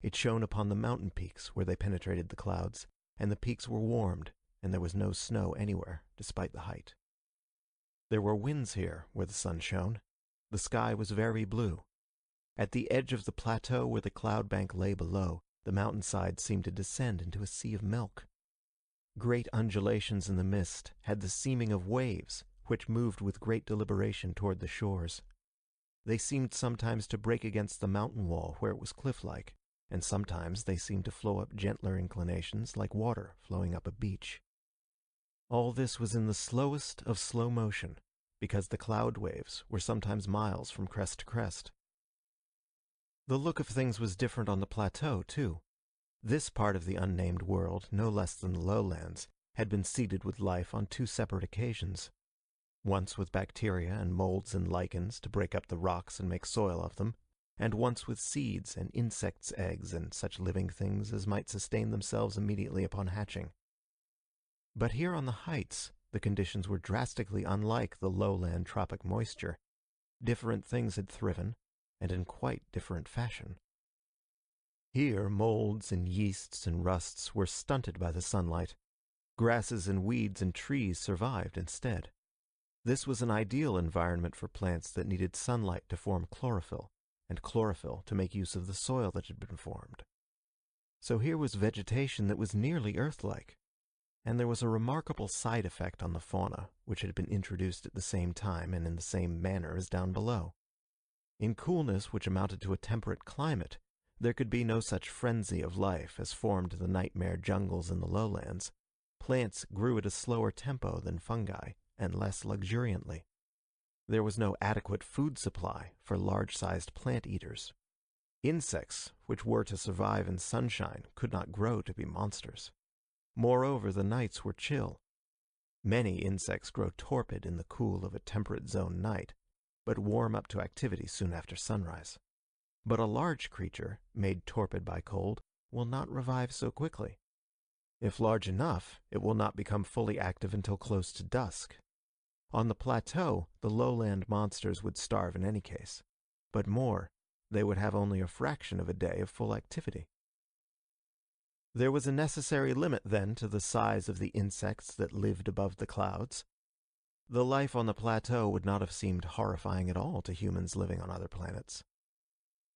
It shone upon the mountain peaks where they penetrated the clouds, and the peaks were warmed, and there was no snow anywhere, despite the height. There were winds here where the sun shone. The sky was very blue. At the edge of the plateau where the cloud bank lay below, the mountainside seemed to descend into a sea of milk. Great undulations in the mist had the seeming of waves, which moved with great deliberation toward the shores. They seemed sometimes to break against the mountain wall where it was cliff-like, and sometimes they seemed to flow up gentler inclinations like water flowing up a beach. All this was in the slowest of slow motion, because the cloud waves were sometimes miles from crest to crest. The look of things was different on the plateau, too. This part of the unnamed world, no less than the lowlands, had been seeded with life on 2 separate occasions. Once with bacteria and molds and lichens to break up the rocks and make soil of them, and once with seeds and insects' eggs and such living things as might sustain themselves immediately upon hatching. But here on the heights, the conditions were drastically unlike the lowland tropic moisture. Different things had thriven, and in quite different fashion. Here, molds and yeasts and rusts were stunted by the sunlight. Grasses and weeds and trees survived instead. This was an ideal environment for plants that needed sunlight to form chlorophyll, and chlorophyll to make use of the soil that had been formed. So here was vegetation that was nearly Earth-like. And there was a remarkable side effect on the fauna, which had been introduced at the same time and in the same manner as down below. In coolness which amounted to a temperate climate, there could be no such frenzy of life as formed the nightmare jungles in the lowlands. Plants grew at a slower tempo than fungi, and less luxuriantly. There was no adequate food supply for large-sized plant eaters. Insects, which were to survive in sunshine, could not grow to be monsters. Moreover, the nights were chill. Many insects grow torpid in the cool of a temperate zone night, but warm up to activity soon after sunrise. But a large creature, made torpid by cold, will not revive so quickly. If large enough, it will not become fully active until close to dusk. On the plateau, the lowland monsters would starve in any case. But more, they would have only a fraction of a day of full activity. There was a necessary limit, then, to the size of the insects that lived above the clouds. The life on the plateau would not have seemed horrifying at all to humans living on other planets.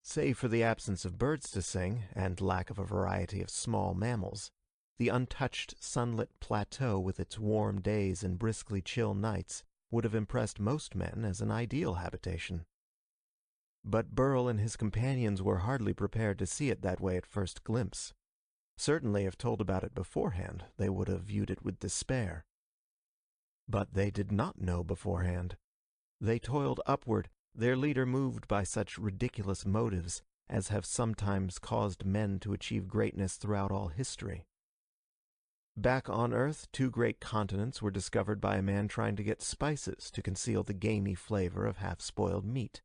Save for the absence of birds to sing, and lack of a variety of small mammals, the untouched sunlit plateau with its warm days and briskly chill nights would have impressed most men as an ideal habitation. But Burl and his companions were hardly prepared to see it that way at first glimpse. Certainly, if told about it beforehand, they would have viewed it with despair. But they did not know beforehand. They toiled upward, their leader moved by such ridiculous motives as have sometimes caused men to achieve greatness throughout all history. Back on Earth, 2 great continents were discovered by a man trying to get spices to conceal the gamey flavor of half-spoiled meat.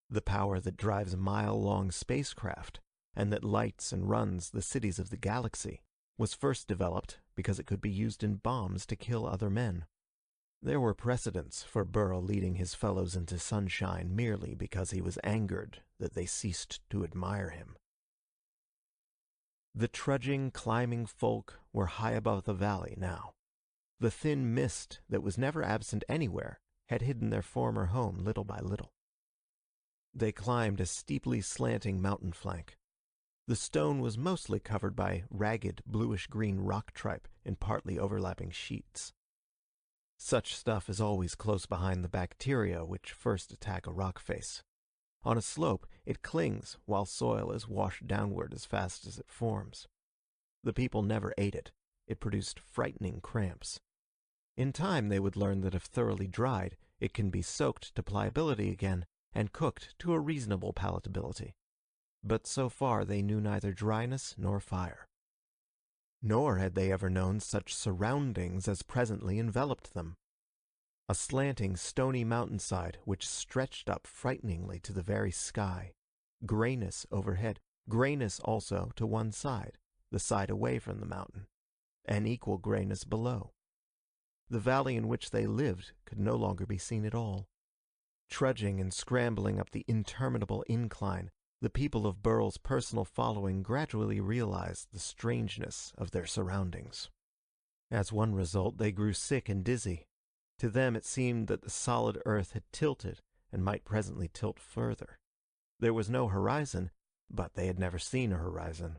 The power that drives mile-long spacecraft, and that lights and runs the cities of the galaxy, was first developed because it could be used in bombs to kill other men. There were precedents for Burl leading his fellows into sunshine merely because he was angered that they ceased to admire him. The trudging, climbing folk were high above the valley now. The thin mist that was never absent anywhere had hidden their former home little by little. They climbed a steeply slanting mountain flank. The stone was mostly covered by ragged, bluish-green rock tripe in partly overlapping sheets. Such stuff is always close behind the bacteria which first attack a rock face. On a slope, it clings while soil is washed downward as fast as it forms. The people never ate it. It produced frightening cramps. In time, they would learn that if thoroughly dried, it can be soaked to pliability again and cooked to a reasonable palatability. But so far they knew neither dryness nor fire. Nor had they ever known such surroundings as presently enveloped them. A slanting, stony mountainside which stretched up frighteningly to the very sky. Grayness overhead, grayness also to one side, the side away from the mountain. An equal grayness below. The valley in which they lived could no longer be seen at all. Trudging and scrambling up the interminable incline, the people of Burl's personal following gradually realized the strangeness of their surroundings. As one result, they grew sick and dizzy. To them it seemed that the solid earth had tilted and might presently tilt further. There was no horizon, but they had never seen a horizon.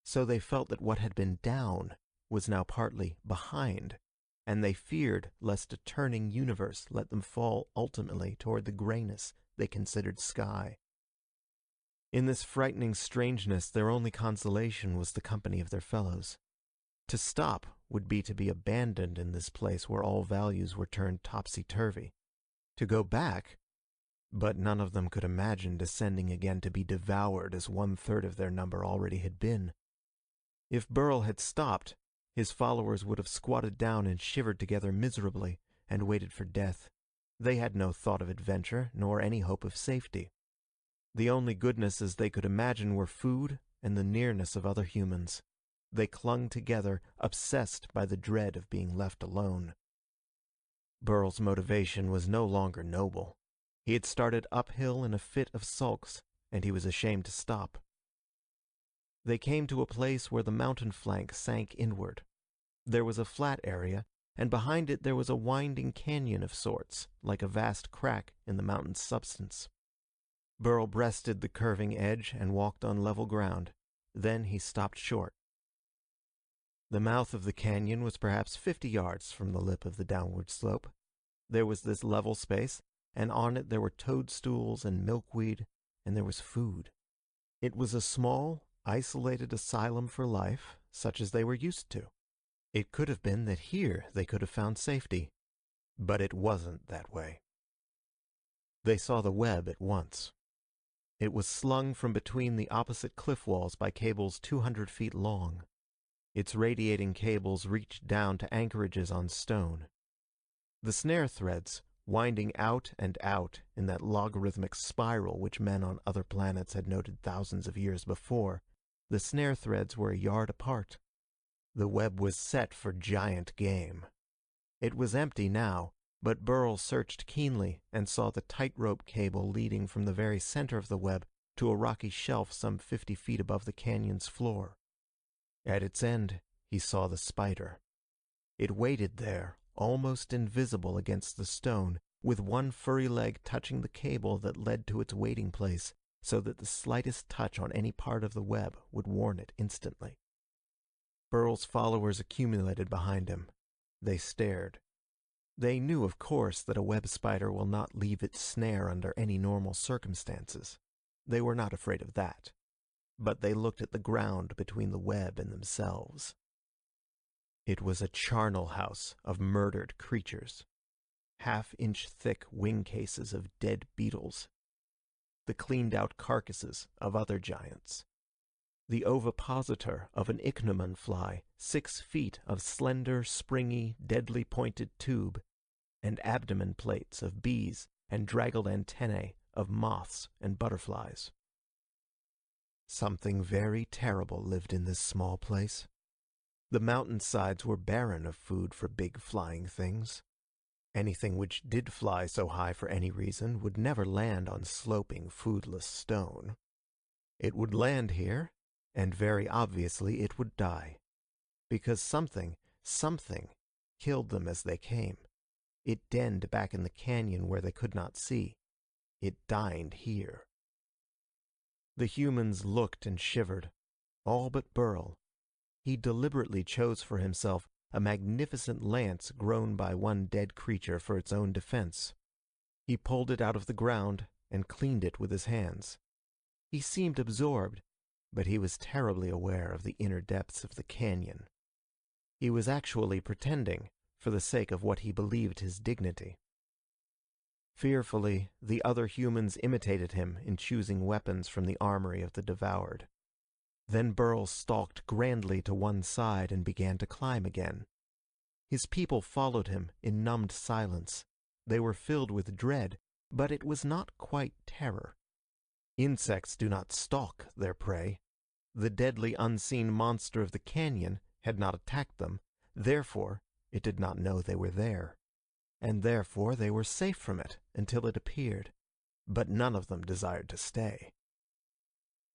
So they felt that what had been down was now partly behind, and they feared lest a turning universe let them fall ultimately toward the grayness they considered sky. In this frightening strangeness, their only consolation was the company of their fellows. To stop would be to be abandoned in this place where all values were turned topsy-turvy. To go back, but none of them could imagine descending again to be devoured as 1/3 of their number already had been. If Burl had stopped, his followers would have squatted down and shivered together miserably and waited for death. They had no thought of adventure, nor any hope of safety. The only goodnesses they could imagine were food and the nearness of other humans. They clung together, obsessed by the dread of being left alone. Burl's motivation was no longer noble. He had started uphill in a fit of sulks, and he was ashamed to stop. They came to a place where the mountain flank sank inward. There was a flat area, and behind it there was a winding canyon of sorts, like a vast crack in the mountain's substance. Burl breasted the curving edge and walked on level ground. Then he stopped short. The mouth of the canyon was perhaps 50 yards from the lip of the downward slope. There was this level space, and on it there were toadstools and milkweed, and there was food. It was a small, isolated asylum for life, such as they were used to. It could have been that here they could have found safety, but it wasn't that way. They saw the web at once. It was slung from between the opposite cliff walls by cables 200 feet long. Its radiating cables reached down to anchorages on stone. The snare threads, winding out and out in that logarithmic spiral which men on other planets had noted thousands of years before, the snare threads were a yard apart. The web was set for giant game. It was empty now, but Burl searched keenly and saw the tightrope cable leading from the very center of the web to a rocky shelf some 50 feet above the canyon's floor. At its end, he saw the spider. It waited there, almost invisible against the stone, with one furry leg touching the cable that led to its waiting place, so that the slightest touch on any part of the web would warn it instantly. Burl's followers accumulated behind him. They stared. They knew, of course, that a web spider will not leave its snare under any normal circumstances. They were not afraid of that. But they looked at the ground between the web and themselves. It was a charnel house of murdered creatures. Half-inch thick wing cases of dead beetles. The cleaned-out carcasses of other giants. The ovipositor of an ichneumon fly, 6 feet of slender, springy, deadly pointed tube, and abdomen plates of bees and draggled antennae of moths and butterflies. Something very terrible lived in this small place. The mountainsides were barren of food for big flying things. Anything which did fly so high for any reason would never land on sloping, foodless stone. It would land here, and very obviously it would die. Because something killed them as they came. It denned back in the canyon where they could not see. It dined here. The humans looked and shivered. All but Burl. He deliberately chose for himself a magnificent lance grown by one dead creature for its own defense. He pulled it out of the ground and cleaned it with his hands. He seemed absorbed, but he was terribly aware of the inner depths of the canyon. He was actually pretending, for the sake of what he believed his dignity. Fearfully, the other humans imitated him in choosing weapons from the armory of the devoured. Then Burl stalked grandly to one side and began to climb again. His people followed him in numbed silence. They were filled with dread, but it was not quite terror. Insects do not stalk their prey. The deadly unseen monster of the canyon had not attacked them, therefore it did not know they were there. And therefore they were safe from it until it appeared, but none of them desired to stay.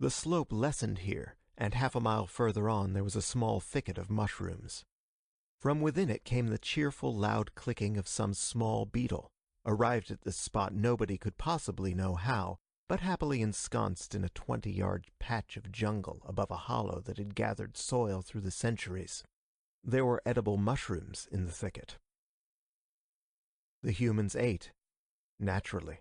The slope lessened here, and half a mile further on there was a small thicket of mushrooms. From within it came the cheerful, loud clicking of some small beetle, arrived at this spot nobody could possibly know how, but happily ensconced in a 20-yard patch of jungle above a hollow that had gathered soil through the centuries. There were edible mushrooms in the thicket. The humans ate, naturally.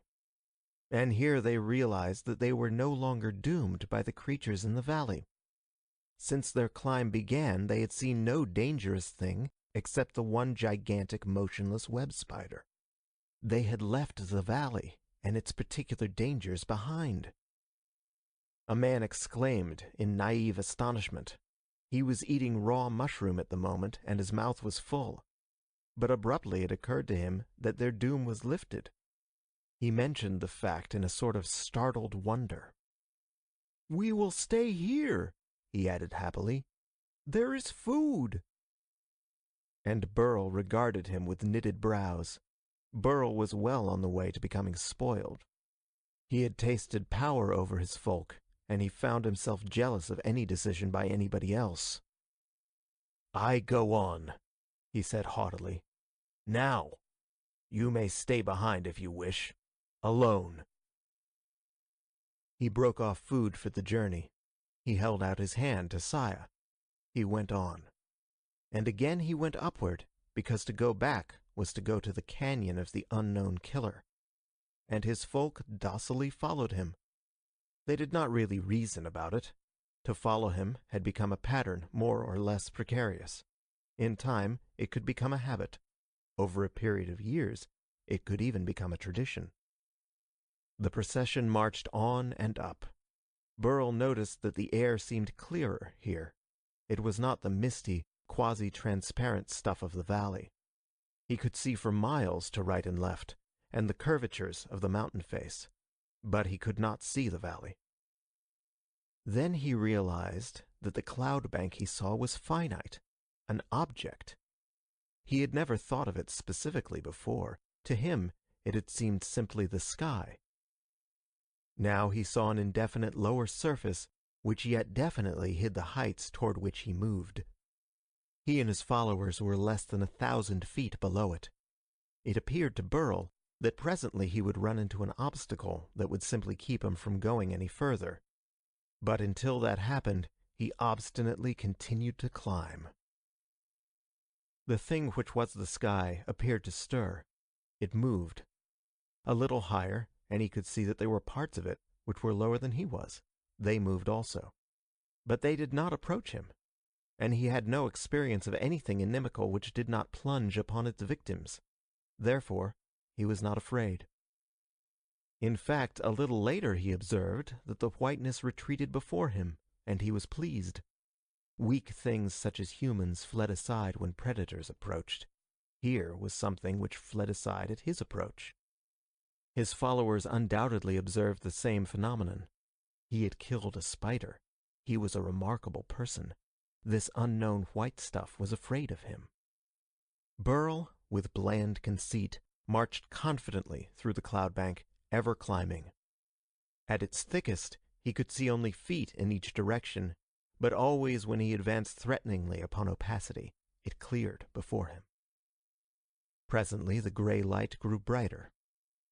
And here they realized that they were no longer doomed by the creatures in the valley. Since their climb began, they had seen no dangerous thing except the one gigantic motionless web spider. They had left the valley and its particular dangers behind. A man exclaimed in naive astonishment. He was eating raw mushroom at the moment, and his mouth was full. But abruptly it occurred to him that their doom was lifted. He mentioned the fact in a sort of startled wonder. "We will stay here," he added happily. "There is food." And Burl regarded him with knitted brows. Burl was well on the way to becoming spoiled. He had tasted power over his folk, and he found himself jealous of any decision by anybody else. "I go on," he said haughtily. "Now. You may stay behind if you wish. Alone." He broke off food for the journey. He held out his hand to Saya. He went on. And again he went upward, because to go back was to go to the canyon of the unknown killer. And his folk docilely followed him. They did not really reason about it. To follow him had become a pattern more or less precarious. In time, it could become a habit. Over a period of years, it could even become a tradition. The procession marched on and up. Burl noticed that the air seemed clearer here. It was not the misty, quasi-transparent stuff of the valley. He could see for miles to right and left, and the curvatures of the mountain face, but he could not see the valley. Then he realized that the cloud bank he saw was finite, an object. He had never thought of it specifically before. To him, it had seemed simply the sky. Now he saw an indefinite lower surface, which yet definitely hid the heights toward which he moved. He and his followers were less than 1,000 feet below it. It appeared to Burl that presently he would run into an obstacle that would simply keep him from going any further. But until that happened, he obstinately continued to climb. The thing which was the sky appeared to stir. It moved. A little higher, and he could see that there were parts of it which were lower than he was. They moved also. But they did not approach him, and he had no experience of anything inimical which did not plunge upon its victims. Therefore, he was not afraid. In fact, a little later he observed that the whiteness retreated before him, and he was pleased. Weak things such as humans fled aside when predators approached. Here was something which fled aside at his approach. His followers undoubtedly observed the same phenomenon. He had killed a spider. He was a remarkable person. This unknown white stuff was afraid of him. Burl, with bland conceit, marched confidently through the cloud bank, ever climbing. At its thickest, he could see only feet in each direction, but always when he advanced threateningly upon opacity, it cleared before him. Presently the gray light grew brighter.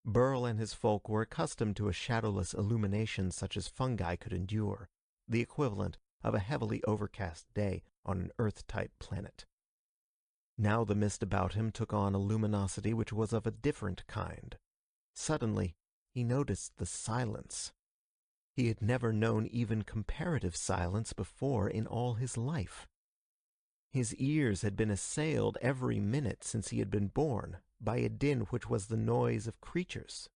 Burl and his folk were accustomed to a shadowless illumination such as fungi could endure, the equivalent of a heavily overcast day on an Earth-type planet. Now the mist about him took on a luminosity which was of a different kind. Suddenly, he noticed the silence. He had never known even comparative silence before in all his life. His ears had been assailed every minute since he had been born by a din which was the noise of creatures,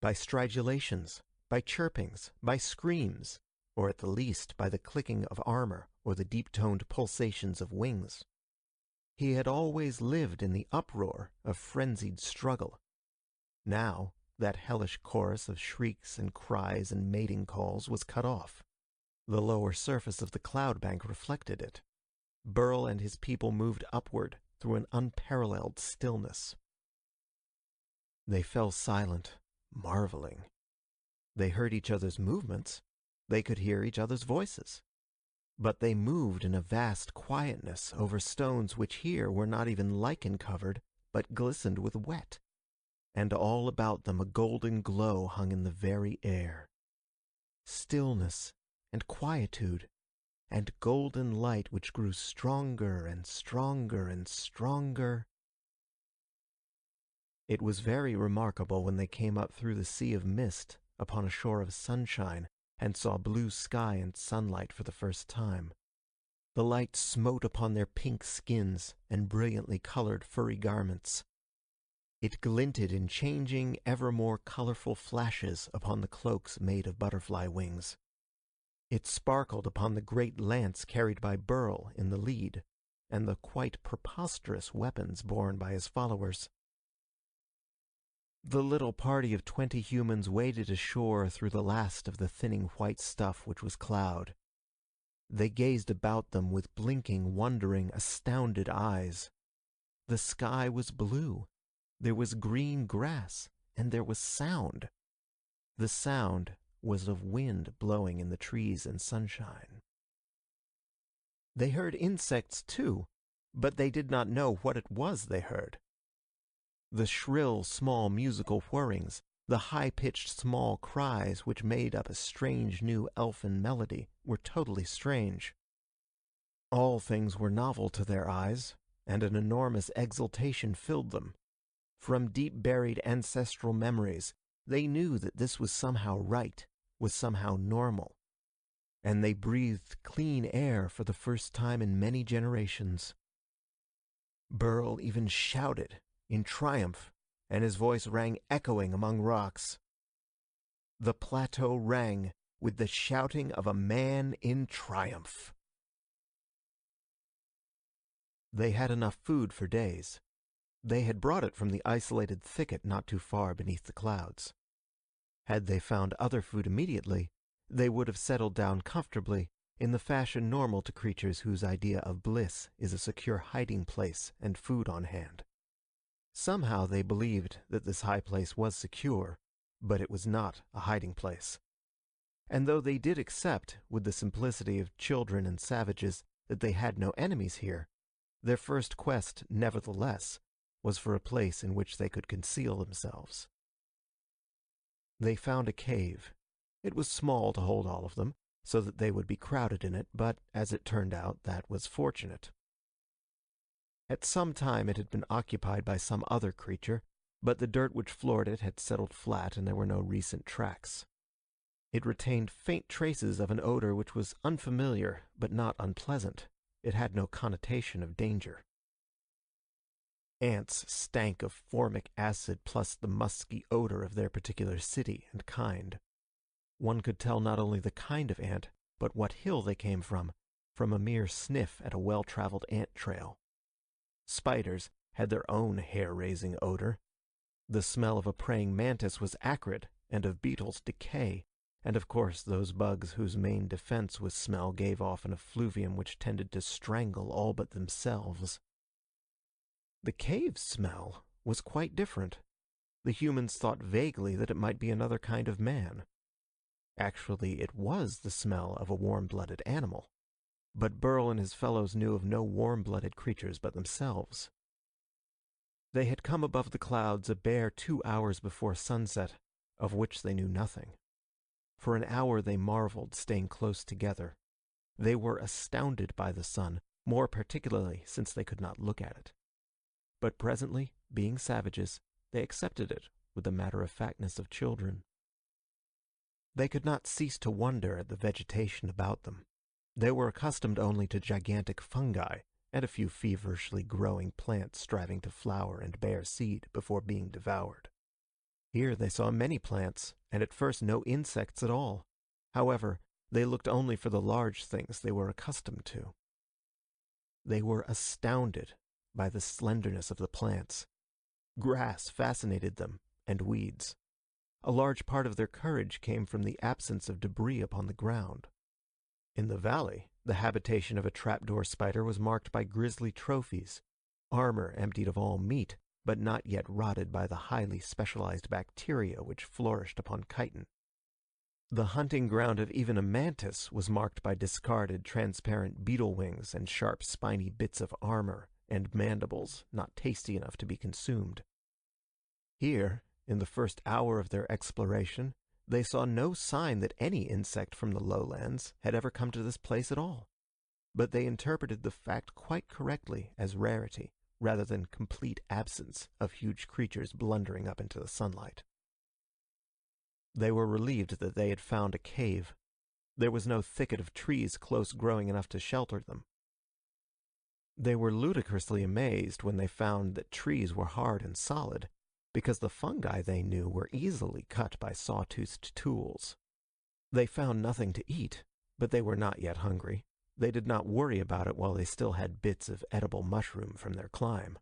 by stridulations, by chirpings, by screams, or at the least by the clicking of armor or the deep-toned pulsations of wings. He had always lived in the uproar of frenzied struggle. Now, that hellish chorus of shrieks and cries and mating calls was cut off. The lower surface of the cloud bank reflected it. Burl and his people moved upward through an unparalleled stillness. They fell silent, marveling. They heard each other's movements. They could hear each other's voices. But they moved in a vast quietness over stones which here were not even lichen-covered, but glistened with wet. And all about them a golden glow hung in the very air. Stillness and quietude, and golden light which grew stronger and stronger and stronger. It was very remarkable when they came up through the sea of mist upon a shore of sunshine and saw blue sky and sunlight for the first time. The light smote upon their pink skins and brilliantly colored furry garments. It glinted in changing, ever more colorful flashes upon the cloaks made of butterfly wings. It sparkled upon the great lance carried by Burl in the lead, and the quite preposterous weapons borne by his followers. The little party of 20 humans waded ashore through the last of the thinning white stuff which was cloud. They gazed about them with blinking, wondering, astounded eyes. The sky was blue. There was green grass, and there was sound. The sound was of wind blowing in the trees and sunshine. They heard insects too, but they did not know what it was they heard. The shrill, small musical whirrings, the high-pitched small cries which made up a strange new elfin melody, were totally strange. All things were novel to their eyes, and an enormous exultation filled them. From deep-buried ancestral memories, they knew that this was somehow right, was somehow normal. And they breathed clean air for the first time in many generations. Burl even shouted in triumph, and his voice rang echoing among rocks. The plateau rang with the shouting of a man in triumph. They had enough food for days. They had brought it from the isolated thicket not too far beneath the clouds. Had they found other food immediately, they would have settled down comfortably in the fashion normal to creatures whose idea of bliss is a secure hiding place and food on hand. Somehow they believed that this high place was secure, but it was not a hiding place. And though they did accept, with the simplicity of children and savages, that they had no enemies here, their first quest, nevertheless, was for a place in which they could conceal themselves. They found a cave. It was small to hold all of them, so that they would be crowded in it, but, as it turned out, that was fortunate. At some time it had been occupied by some other creature, but the dirt which floored it had settled flat and there were no recent tracks. It retained faint traces of an odor which was unfamiliar, but not unpleasant. It had no connotation of danger. Ants stank of formic acid plus the musky odor of their particular city and kind. One could tell not only the kind of ant, but what hill they came from a mere sniff at a well-traveled ant trail. Spiders had their own hair-raising odor. The smell of a praying mantis was acrid, and of beetles decay, and of course those bugs whose main defense was smell gave off an effluvium which tended to strangle all but themselves. The cave's smell was quite different. The humans thought vaguely that it might be another kind of man. Actually, it was the smell of a warm-blooded animal. But Burl and his fellows knew of no warm-blooded creatures but themselves. They had come above the clouds a bare 2 hours before sunset, of which they knew nothing. For an hour they marveled, staying close together. They were astounded by the sun, more particularly since they could not look at it. But presently, being savages, they accepted it with the matter-of-factness of children. They could not cease to wonder at the vegetation about them. They were accustomed only to gigantic fungi and a few feverishly growing plants striving to flower and bear seed before being devoured. Here they saw many plants, and at first no insects at all. However, they looked only for the large things they were accustomed to. They were astounded by the slenderness of the plants. Grass fascinated them, and weeds. A large part of their courage came from the absence of debris upon the ground. In the valley, the habitation of a trapdoor spider was marked by grisly trophies, armor emptied of all meat, but not yet rotted by the highly specialized bacteria which flourished upon chitin. The hunting ground of even a mantis was marked by discarded transparent beetle wings and sharp spiny bits of armor and mandibles not tasty enough to be consumed. Here, in the first hour of their exploration, they saw no sign that any insect from the lowlands had ever come to this place at all, but they interpreted the fact quite correctly as rarity, rather than complete absence of huge creatures blundering up into the sunlight. They were relieved that they had found a cave. There was no thicket of trees close growing enough to shelter them. They were ludicrously amazed when they found that trees were hard and solid, because the fungi they knew were easily cut by saw-toothed tools. They found nothing to eat, but they were not yet hungry. They did not worry about it while they still had bits of edible mushroom from their climb.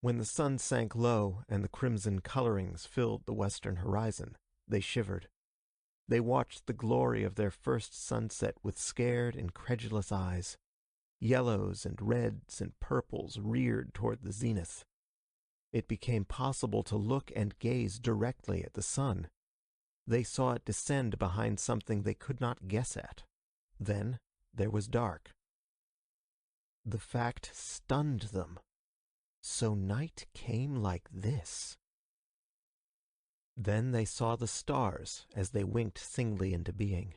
When the sun sank low and the crimson colorings filled the western horizon, they shivered. They watched the glory of their first sunset with scared, incredulous eyes. Yellows and reds and purples reared toward the zenith. It became possible to look and gaze directly at the sun. They saw it descend behind something they could not guess at. Then there was dark. The fact stunned them. So night came like this. Then they saw the stars as they winked singly into being.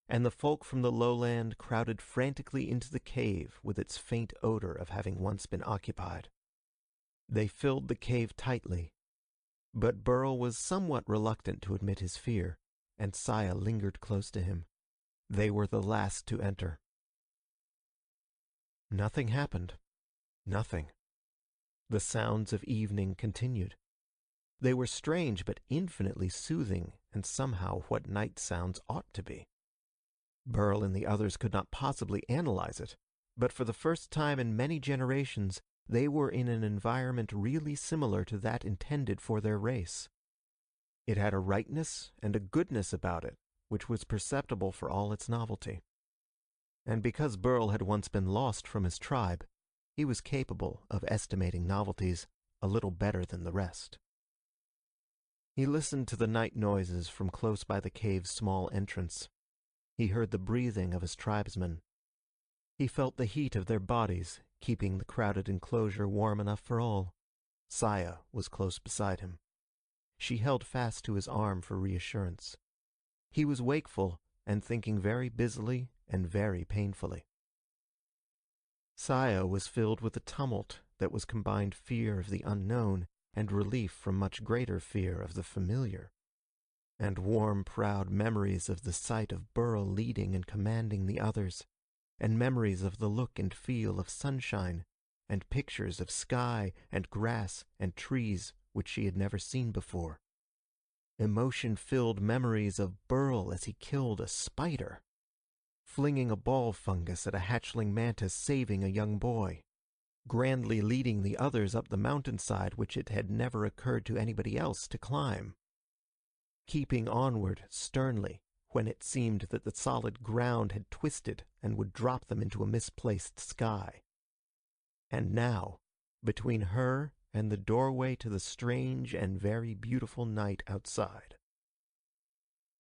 And the folk from the lowland crowded frantically into the cave with its faint odor of having once been occupied. They filled the cave tightly, but Burl was somewhat reluctant to admit his fear, and Saya lingered close to him. They were the last to enter. Nothing happened. Nothing. The sounds of evening continued. They were strange but infinitely soothing, and somehow what night sounds ought to be. Burl and the others could not possibly analyze it, but for the first time in many generations, they were in an environment really similar to that intended for their race. It had a rightness and a goodness about it, which was perceptible for all its novelty. And because Burl had once been lost from his tribe, he was capable of estimating novelties a little better than the rest. He listened to the night noises from close by the cave's small entrance. He heard the breathing of his tribesmen. He felt the heat of their bodies, keeping the crowded enclosure warm enough for all. Saya was close beside him. She held fast to his arm for reassurance. He was wakeful and thinking very busily and very painfully. Saya was filled with a tumult that was combined fear of the unknown and relief from much greater fear of the familiar, and warm, proud memories of the sight of Burl leading and commanding the others, and memories of the look and feel of sunshine, and pictures of sky and grass and trees which she had never seen before. Emotion-filled memories of Burl as he killed a spider, flinging a ball fungus at a hatchling mantis, saving a young boy, grandly leading the others up the mountainside which it had never occurred to anybody else to climb, keeping onward sternly when it seemed that the solid ground had twisted and would drop them into a misplaced sky. And now, between her and the doorway to the strange and very beautiful night outside,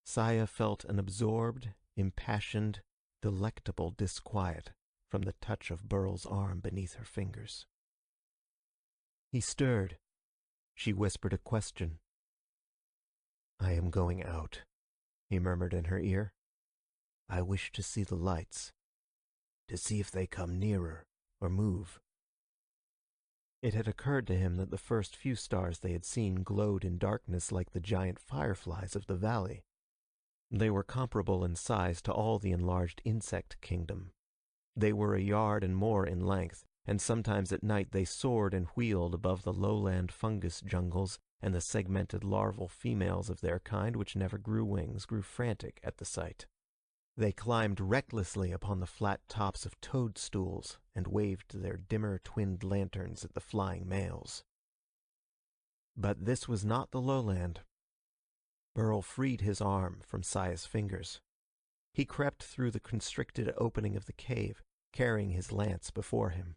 Saya felt an absorbed, impassioned, delectable disquiet from the touch of Burl's arm beneath her fingers. He stirred. She whispered a question. "I am going out," he murmured in her ear. "I wish to see the lights, to see if they come nearer or move." It had occurred to him that the first few stars they had seen glowed in darkness like the giant fireflies of the valley. They were comparable in size to all the enlarged insect kingdom. They were a yard and more in length, and sometimes at night they soared and wheeled above the lowland fungus jungles, and the segmented larval females of their kind, which never grew wings, grew frantic at the sight. They climbed recklessly upon the flat tops of toadstools and waved their dimmer twinned lanterns at the flying males. But this was not the lowland. Burl freed his arm from Saya's fingers. He crept through the constricted opening of the cave, carrying his lance before him.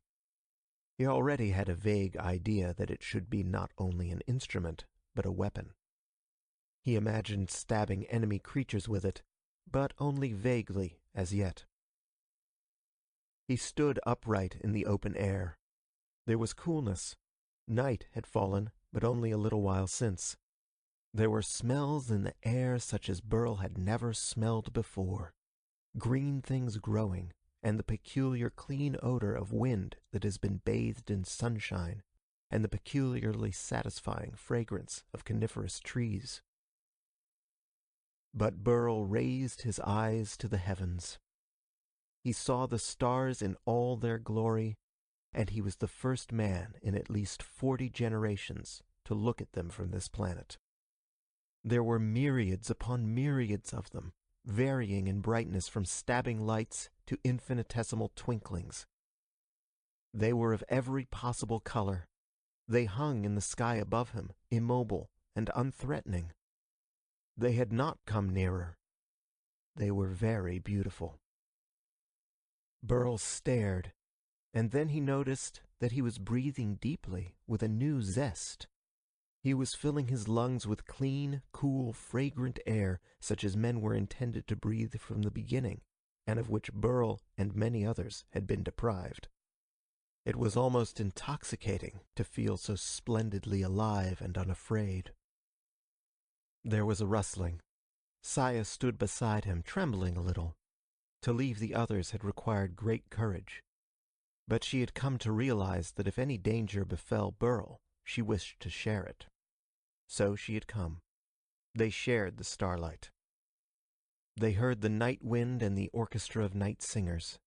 He already had a vague idea that it should be not only an instrument, but a weapon. He imagined stabbing enemy creatures with it, but only vaguely as yet. He stood upright in the open air. There was coolness. Night had fallen, but only a little while since. There were smells in the air such as Burl had never smelled before. Green things growing, and the peculiar clean odor of wind that has been bathed in sunshine, and the peculiarly satisfying fragrance of coniferous trees. But Burl raised his eyes to the heavens. He saw the stars in all their glory, and he was the first man in at least 40 generations to look at them from this planet. There were myriads upon myriads of them, varying in brightness from stabbing lights to infinitesimal twinklings. They were of every possible color. They hung in the sky above him, immobile and unthreatening. They had not come nearer. They were very beautiful. Burl stared, and then he noticed that he was breathing deeply with a new zest. He was filling his lungs with clean, cool, fragrant air such as men were intended to breathe from the beginning, and of which Burl and many others had been deprived. It was almost intoxicating to feel so splendidly alive and unafraid. There was a rustling. Saya stood beside him, trembling a little. To leave the others had required great courage. But she had come to realize that if any danger befell Burl, she wished to share it. So she had come. They shared the starlight. They heard the night wind and the orchestra of night singers.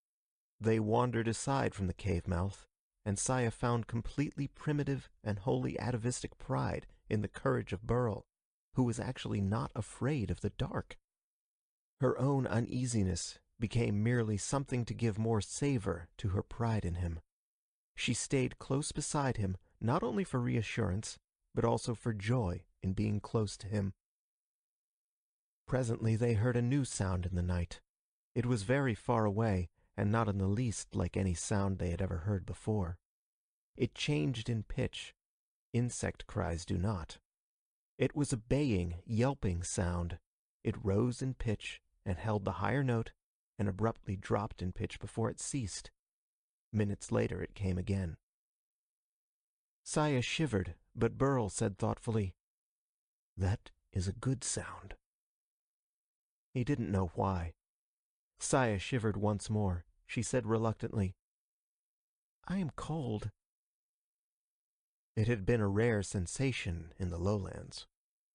They wandered aside from the cave mouth, and Saya found completely primitive and wholly atavistic pride in the courage of Burl, who was actually not afraid of the dark. Her own uneasiness became merely something to give more savor to her pride in him. She stayed close beside him, not only for reassurance, but also for joy in being close to him. Presently they heard a new sound in the night. It was very far away, and not in the least like any sound they had ever heard before. It changed in pitch. Insect cries do not. It was a baying, yelping sound. It rose in pitch and held the higher note and abruptly dropped in pitch before it ceased. Minutes later it came again. Saya shivered, but Burl said thoughtfully, "That is a good sound." He didn't know why. Saya shivered once more. She said reluctantly, "I am cold." It had been a rare sensation in the lowlands.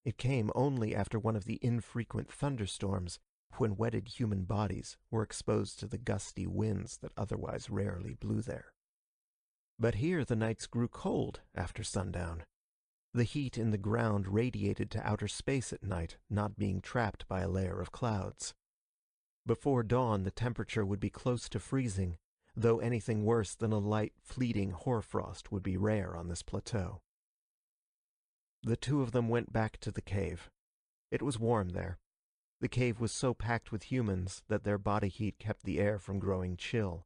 It came only after one of the infrequent thunderstorms when wetted human bodies were exposed to the gusty winds that otherwise rarely blew there. But here the nights grew cold after sundown. The heat in the ground radiated to outer space at night, not being trapped by a layer of clouds. Before dawn the temperature would be close to freezing, though anything worse than a light, fleeting hoarfrost would be rare on this plateau. The two of them went back to the cave. It was warm there. The cave was so packed with humans that their body heat kept the air from growing chill.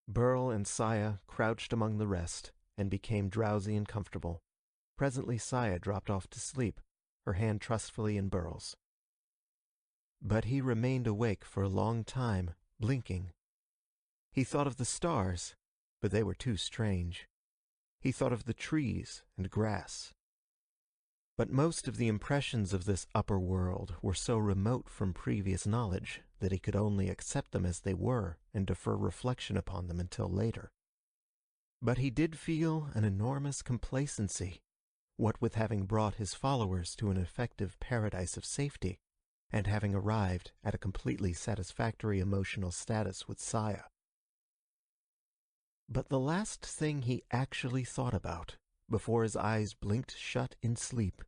Burl and Saya crouched among the rest and became drowsy and comfortable. Presently Saya dropped off to sleep, her hand trustfully in Burl's. But he remained awake for a long time, blinking. He thought of the stars, but they were too strange. He thought of the trees and grass. But most of the impressions of this upper world were so remote from previous knowledge that he could only accept them as they were and defer reflection upon them until later. But he did feel an enormous complacency, what with having brought his followers to an effective paradise of safety, and having arrived at a completely satisfactory emotional status with Saya. But the last thing he actually thought about, before his eyes blinked shut in sleep,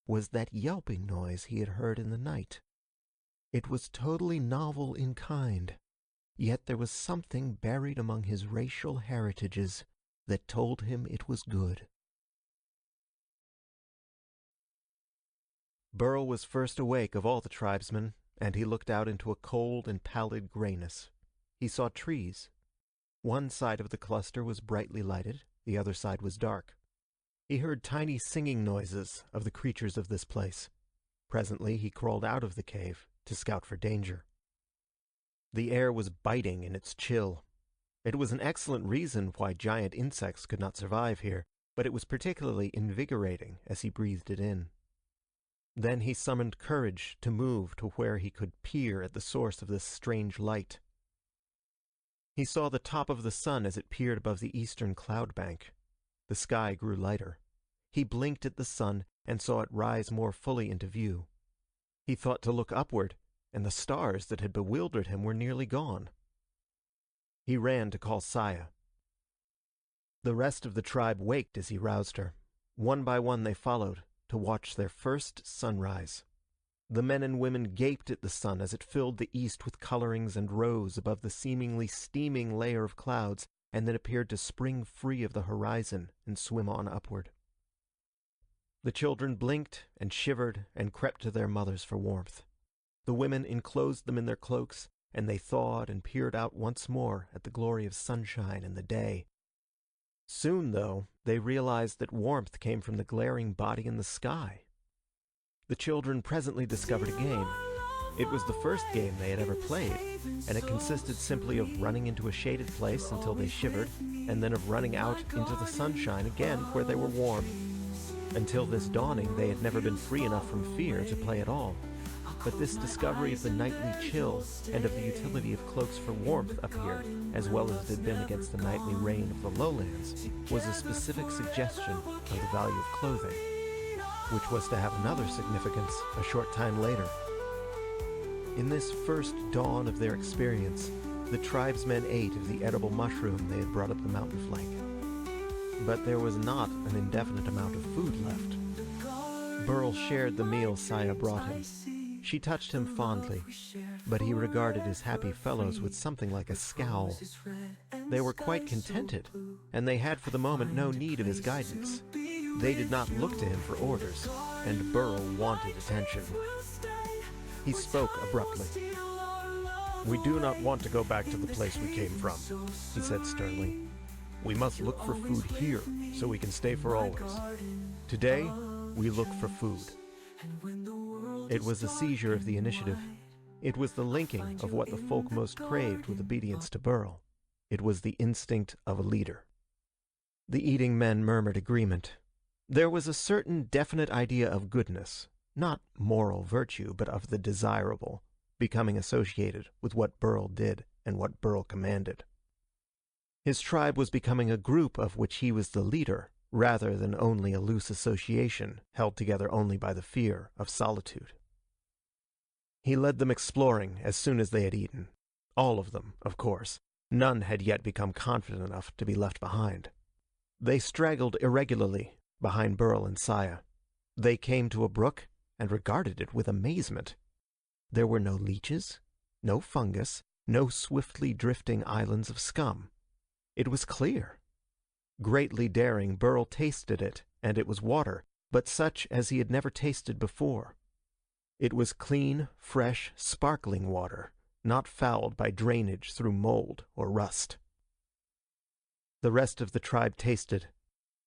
was that yelping noise he had heard in the night. It was totally novel in kind, yet there was something buried among his racial heritages that told him it was good. Burl was first awake of all the tribesmen, and he looked out into a cold and pallid grayness. He saw trees. One side of the cluster was brightly lighted, the other side was dark. He heard tiny singing noises of the creatures of this place. Presently he crawled out of the cave to scout for danger. The air was biting in its chill. It was an excellent reason why giant insects could not survive here, but it was particularly invigorating as he breathed it in. Then he summoned courage to move to where he could peer at the source of this strange light. He saw the top of the sun as it peered above the eastern cloud bank. The sky grew lighter. He blinked at the sun and saw it rise more fully into view. He thought to look upward, and the stars that had bewildered him were nearly gone. He ran to call Saya. The rest of the tribe waked as he roused her. One by one they followed, to watch their first sunrise. The men and women gaped at the sun as it filled the east with colorings and rose above the seemingly steaming layer of clouds, and then appeared to spring free of the horizon and swim on upward. The children blinked and shivered and crept to their mothers for warmth. The women enclosed them in their cloaks, and they thawed and peered out once more at the glory of sunshine and the day. Soon, though, they realized that warmth came from the glaring body in the sky. The children presently discovered a game. It was the first game they had ever played, and it consisted simply of running into a shaded place until they shivered, and then of running out into the sunshine again where they were warm. Until this dawning, they had never been free enough from fear to play at all. But this discovery of the nightly chill and of the utility of cloaks for warmth up here, as well as it had been against the nightly rain of the lowlands, was a specific suggestion of the value of clothing, which was to have another significance a short time later. In this first dawn of their experience, the tribesmen ate of the edible mushroom they had brought up the mountain flank. But there was not an indefinite amount of food left. Burl shared the meal Saya brought him. She touched him fondly, but he regarded his happy fellows with something like a scowl. They were quite contented, and they had for the moment no need of his guidance. They did not look to him for orders, and Burl wanted attention. He spoke abruptly. "We do not want to go back to the place we came from," he said sternly. "We must look for food here, so we can stay for always. Today, we look for food." It was a seizure of the initiative. It was the linking of what the folk most craved with obedience to Burl. It was the instinct of a leader. The eating men murmured agreement. There was a certain definite idea of goodness, not moral virtue, but of the desirable, becoming associated with what Burl did and what Burl commanded. His tribe was becoming a group of which he was the leader, rather than only a loose association held together only by the fear of solitude. He led them exploring as soon as they had eaten. All of them, of course. None had yet become confident enough to be left behind. They straggled irregularly behind Burl and Saya. They came to a brook and regarded it with amazement. There were no leeches, no fungus, no swiftly drifting islands of scum. It was clear. Greatly daring, Burl tasted it, and it was water, but such as he had never tasted before. It was clean, fresh, sparkling water, not fouled by drainage through mold or rust. The rest of the tribe tasted.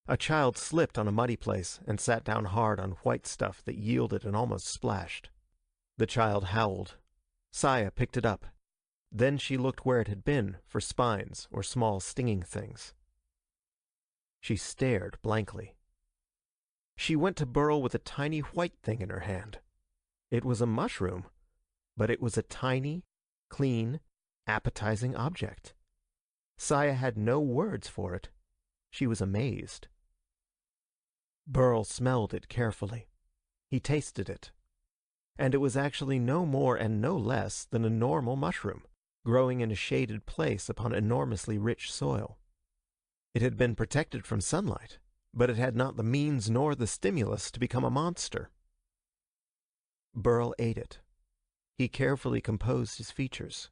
A child slipped on a muddy place and sat down hard on white stuff that yielded and almost splashed. The child howled. Saya picked it up. Then she looked where it had been for spines or small stinging things. She stared blankly. She went to Burl with a tiny white thing in her hand. It was a mushroom, but it was a tiny, clean, appetizing object. Saya had no words for it. She was amazed. Burl smelled it carefully. He tasted it. And it was actually no more and no less than a normal mushroom, growing in a shaded place upon enormously rich soil. It had been protected from sunlight, but it had not the means nor the stimulus to become a monster. Burl ate it. He carefully composed his features.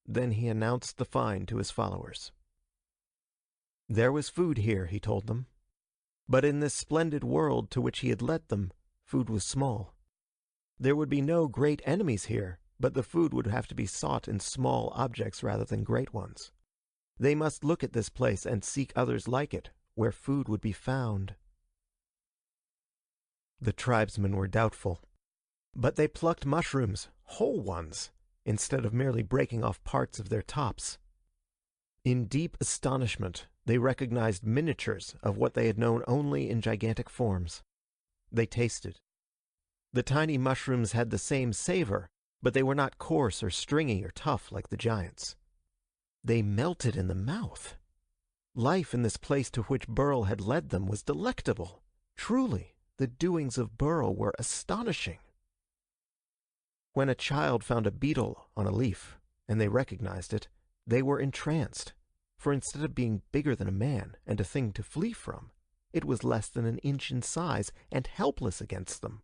Then he announced the find to his followers. There was food here, he told them. But in this splendid world to which he had led them, food was small. There would be no great enemies here, but the food would have to be sought in small objects rather than great ones. They must look at this place and seek others like it, where food would be found. The tribesmen were doubtful. But they plucked mushrooms, whole ones, instead of merely breaking off parts of their tops. In deep astonishment, they recognized miniatures of what they had known only in gigantic forms. They tasted. The tiny mushrooms had the same savor, but they were not coarse or stringy or tough like the giants. They melted in the mouth. Life in this place to which Burl had led them was delectable. Truly, the doings of Burl were astonishing. When a child found a beetle on a leaf, and they recognized it, they were entranced, for instead of being bigger than a man and a thing to flee from, it was less than an inch in size and helpless against them.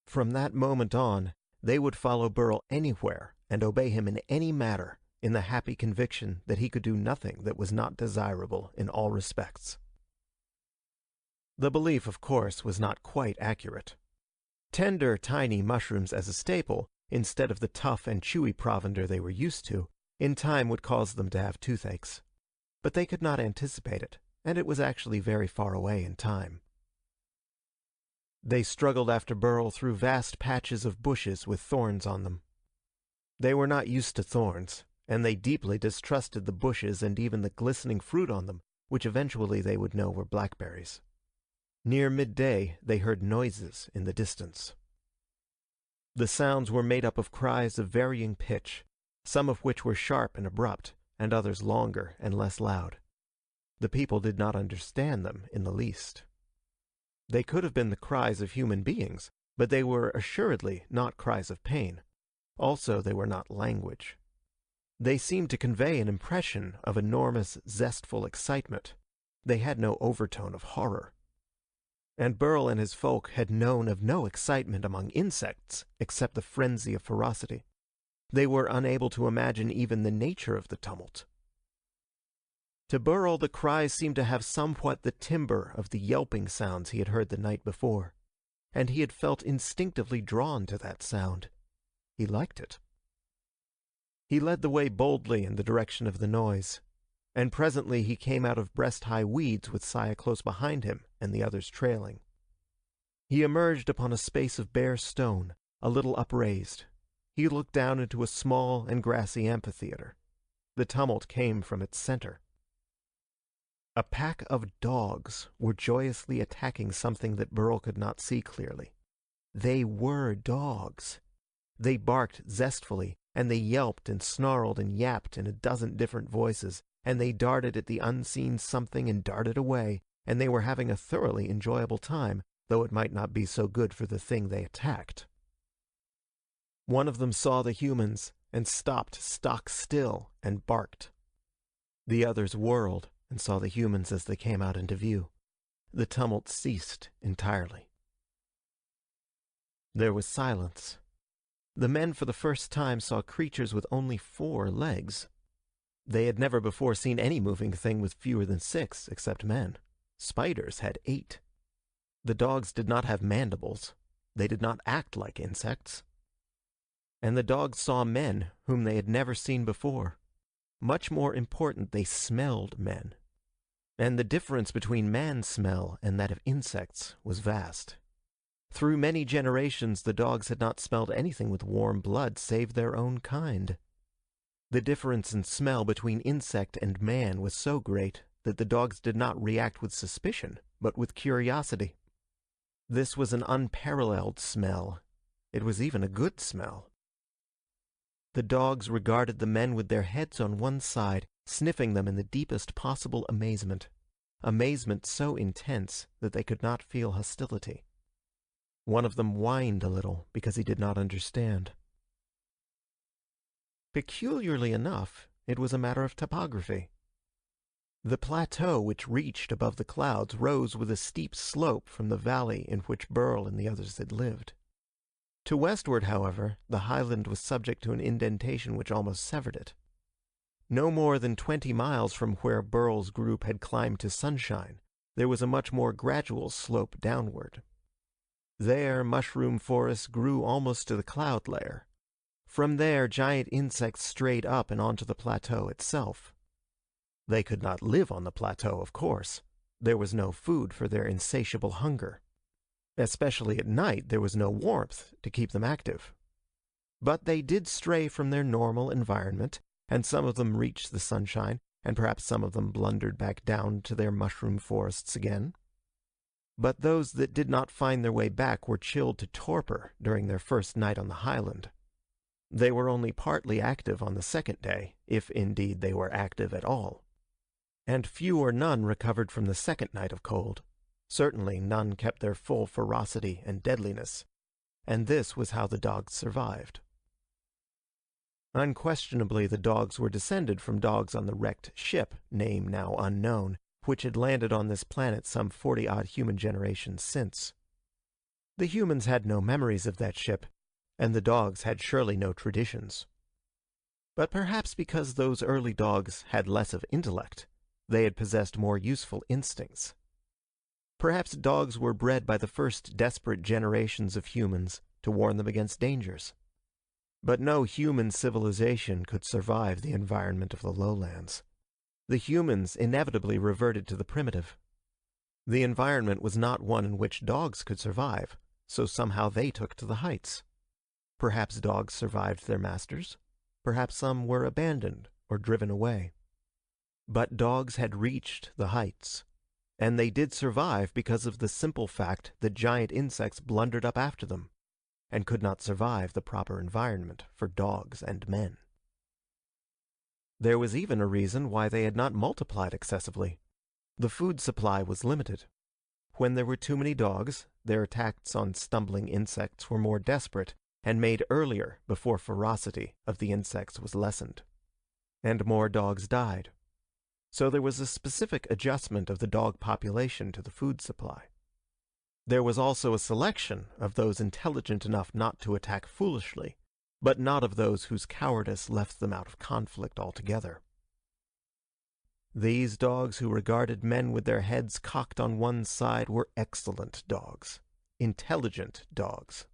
From that moment on, they would follow Burl anywhere and obey him in any matter, in the happy conviction that he could do nothing that was not desirable in all respects. The belief, of course, was not quite accurate. Tender, tiny mushrooms as a staple, instead of the tough and chewy provender they were used to, in time would cause them to have toothaches. But they could not anticipate it. and it was actually very far away in time. They struggled after Burl through vast patches of bushes with thorns on them. They were not used to thorns, and they deeply distrusted the bushes and even the glistening fruit on them, which eventually they would know were blackberries. Near midday, they heard noises in the distance. The sounds were made up of cries of varying pitch, some of which were sharp and abrupt, and others longer and less loud. The people did not understand them in the least. They could have been the cries of human beings, but they were assuredly not cries of pain. Also, they were not language. They seemed to convey an impression of enormous, zestful excitement. They had no overtone of horror. And Burl and his folk had known of no excitement among insects except the frenzy of ferocity. They were unable to imagine even the nature of the tumult. To Burl, the cries seemed to have somewhat the timbre of the yelping sounds he had heard the night before, and he had felt instinctively drawn to that sound. He liked it. He led the way boldly in the direction of the noise, and presently he came out of breast-high weeds with Saya close behind him and the others trailing. He emerged upon a space of bare stone, a little upraised. He looked down into a small and grassy amphitheater. The tumult came from its center. A pack of dogs were joyously attacking something that Burl could not see clearly. They were dogs. They barked zestfully, and they yelped and snarled and yapped in a dozen different voices, and they darted at the unseen something and darted away, and they were having a thoroughly enjoyable time, though it might not be so good for the thing they attacked. One of them saw the humans and stopped stock still and barked. The others whirled and saw the humans as they came out into view. The tumult ceased entirely. There was silence. The men for the first time saw creatures with only 4 legs. They had never before seen any moving thing with fewer than 6, except men. Spiders had 8. The dogs did not have mandibles. They did not act like insects. And the dogs saw men whom they had never seen before. Much more important, they smelled men. And the difference between man's smell and that of insects was vast. Through many generations, the dogs had not smelled anything with warm blood save their own kind. The difference in smell between insect and man was so great that the dogs did not react with suspicion, but with curiosity. This was an unparalleled smell. It was even a good smell. The dogs regarded the men with their heads on one side, sniffing them in the deepest possible amazement. Amazement so intense that they could not feel hostility. One of them whined a little because he did not understand. Peculiarly enough, it was a matter of topography. The plateau which reached above the clouds rose with a steep slope from the valley in which Burl and the others had lived. To westward, however, the highland was subject to an indentation which almost severed it. No more than 20 miles from where Burl's group had climbed to Sunshine, there was a much more gradual slope downward. There, mushroom forests grew almost to the cloud layer. From there, giant insects strayed up and onto the plateau itself. They could not live on the plateau, of course. There was no food for their insatiable hunger. Especially at night, there was no warmth to keep them active. But they did stray from their normal environment, and some of them reached the sunshine, and perhaps some of them blundered back down to their mushroom forests again. But those that did not find their way back were chilled to torpor during their first night on the highland. They were only partly active on the second day, if indeed they were active at all. And few or none recovered from the second night of cold. Certainly none kept their full ferocity and deadliness. And this was how the dogs survived. Unquestionably, the dogs were descended from dogs on the wrecked ship, name now unknown, which had landed on this planet some 40-odd human generations since. The humans had no memories of that ship, and the dogs had surely no traditions. But perhaps because those early dogs had less of intellect, they had possessed more useful instincts. Perhaps dogs were bred by the first desperate generations of humans to warn them against dangers. But no human civilization could survive the environment of the lowlands. The humans inevitably reverted to the primitive. The environment was not one in which dogs could survive, so somehow they took to the heights. Perhaps dogs survived their masters. Perhaps some were abandoned or driven away. But dogs had reached the heights, and they did survive because of the simple fact that giant insects blundered up after them, and could not survive the proper environment for dogs and men. There was even a reason why they had not multiplied excessively. The food supply was limited. When there were too many dogs, their attacks on stumbling insects were more desperate and made earlier before ferocity of the insects was lessened. And more dogs died. So there was a specific adjustment of the dog population to the food supply. There was also a selection of those intelligent enough not to attack foolishly, but not of those whose cowardice left them out of conflict altogether. These dogs who regarded men with their heads cocked on one side were excellent dogs, intelligent dogs.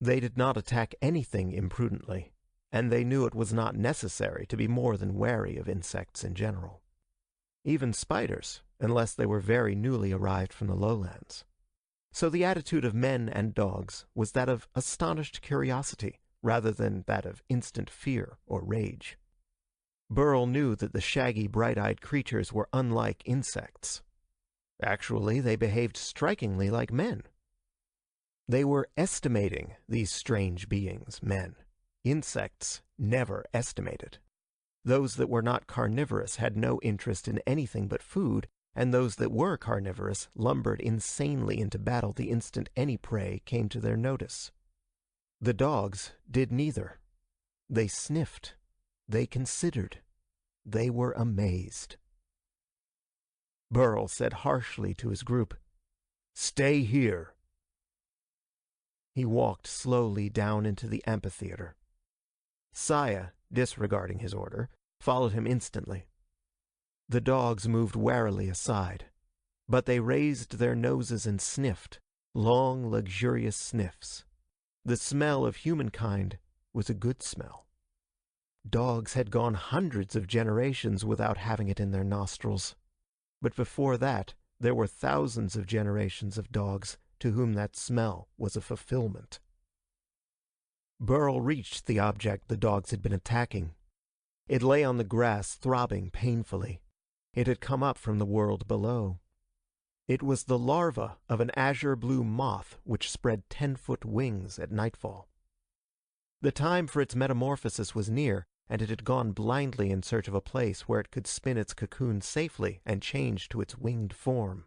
They did not attack anything imprudently, and they knew it was not necessary to be more than wary of insects in general. Even spiders, unless they were very newly arrived from the lowlands. So the attitude of men and dogs was that of astonished curiosity, rather than that of instant fear or rage. Burl knew that the shaggy, bright-eyed creatures were unlike insects. Actually, they behaved strikingly like men. They were estimating these strange beings, men. Insects never estimated. Those that were not carnivorous had no interest in anything but food, and those that were carnivorous lumbered insanely into battle the instant any prey came to their notice. The dogs did neither. They sniffed. They considered. They were amazed. Burl said harshly to his group, "Stay here." He walked slowly down into the amphitheater. Saya, disregarding his order, followed him instantly. The dogs moved warily aside, but they raised their noses and sniffed, long, luxurious sniffs. The smell of humankind was a good smell. Dogs had gone hundreds of generations without having it in their nostrils. But before that, there were thousands of generations of dogs to whom that smell was a fulfillment. Burl reached the object the dogs had been attacking. It lay on the grass, throbbing painfully. It had come up from the world below. It was the larva of an azure-blue moth which spread 10-foot wings at nightfall. The time for its metamorphosis was near, and it had gone blindly in search of a place where it could spin its cocoon safely and change to its winged form.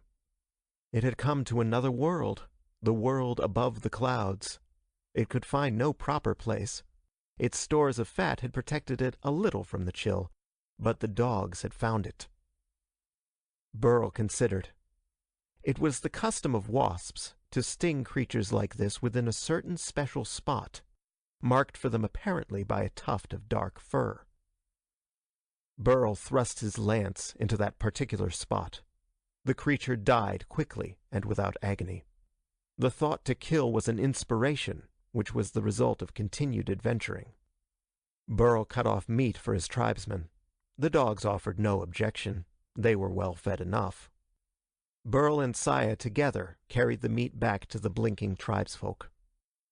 It had come to another world, the world above the clouds. It could find no proper place. Its stores of fat had protected it a little from the chill, but the dogs had found it. Burl considered. It was the custom of wasps to sting creatures like this within a certain special spot, marked for them apparently by a tuft of dark fur. Burl thrust his lance into that particular spot. The creature died quickly and without agony. The thought to kill was an inspiration, which was the result of continued adventuring. Burl cut off meat for his tribesmen. The dogs offered no objection. They were well fed enough. Burl and Saya together carried the meat back to the blinking tribesfolk.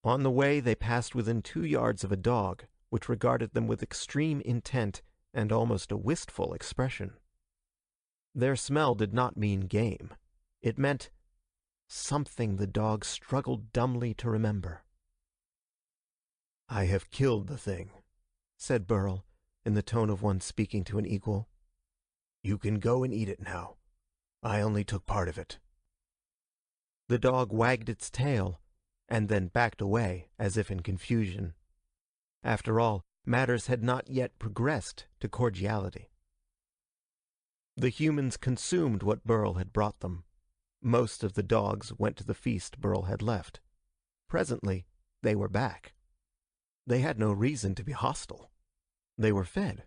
On the way they passed within 2 yards of a dog, which regarded them with extreme intent and almost a wistful expression. Their smell did not mean game. It meant something the dog struggled dumbly to remember. "I have killed the thing," said Burl, in the tone of one speaking to an equal. "You can go and eat it now. I only took part of it." The dog wagged its tail, and then backed away, as if in confusion. After all, matters had not yet progressed to cordiality. The humans consumed what Burl had brought them. Most of the dogs went to the feast Burl had left. Presently, they were back. They had no reason to be hostile. They were fed.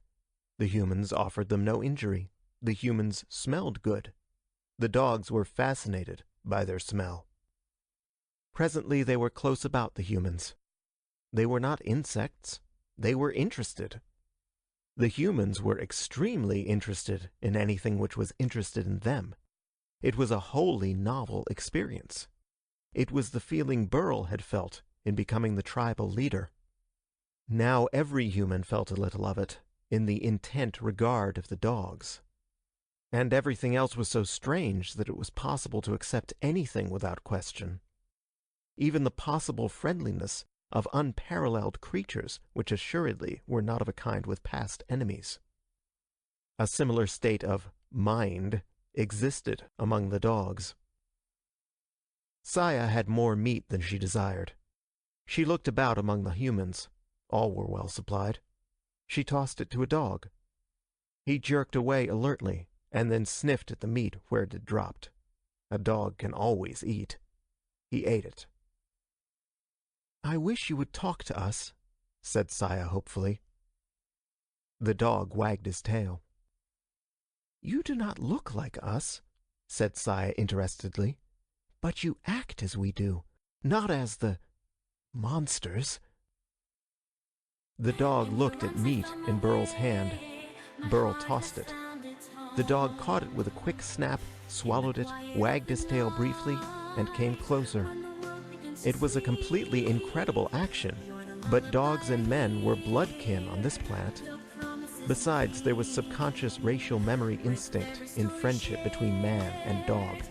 The humans offered them no injury. The humans smelled good. The dogs were fascinated by their smell. Presently they were close about the humans. They were not insects. They were interested. The humans were extremely interested in anything which was interested in them. It was a wholly novel experience. It was the feeling Burl had felt in becoming the tribal leader. Now every human felt a little of it, in the intent regard of the dogs. And everything else was so strange that it was possible to accept anything without question. Even the possible friendliness of unparalleled creatures which assuredly were not of a kind with past enemies. A similar state of mind existed among the dogs. Saya had more meat than she desired. She looked about among the humans. All were well supplied. She tossed it to a dog. He jerked away alertly, and then sniffed at the meat where it had dropped. A dog can always eat. He ate it. "I wish you would talk to us," said Saya hopefully. The dog wagged his tail. "You do not look like us," said Saya interestedly, "but you act as we do, not as the monsters." The dog looked at meat in Burl's hand. Burl tossed it. The dog caught it with a quick snap, swallowed it, wagged his tail briefly, and came closer. It was a completely incredible action, but dogs and men were bloodkin on this planet. Besides, there was subconscious racial memory instinct in friendship between man and dog.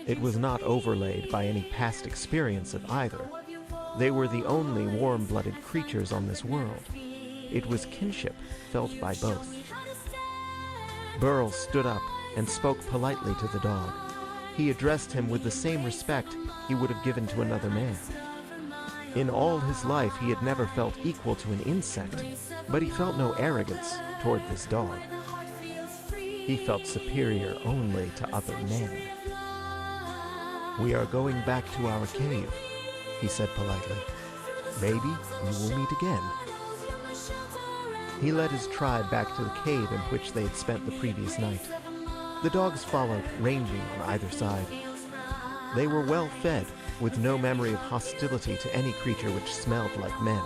It was not overlaid by any past experience of either. They were the only warm-blooded creatures on this world. It was kinship felt by both. Burl stood up and spoke politely to the dog. He addressed him with the same respect he would have given to another man. In all his life he had never felt equal to an insect, but he felt no arrogance toward this dog. He felt superior only to other men. "We are going back to our cave," he said politely. "Maybe we will meet again." He led his tribe back to the cave in which they had spent the previous night. The dogs followed, ranging on either side. They were well fed, with no memory of hostility to any creature which smelled like men.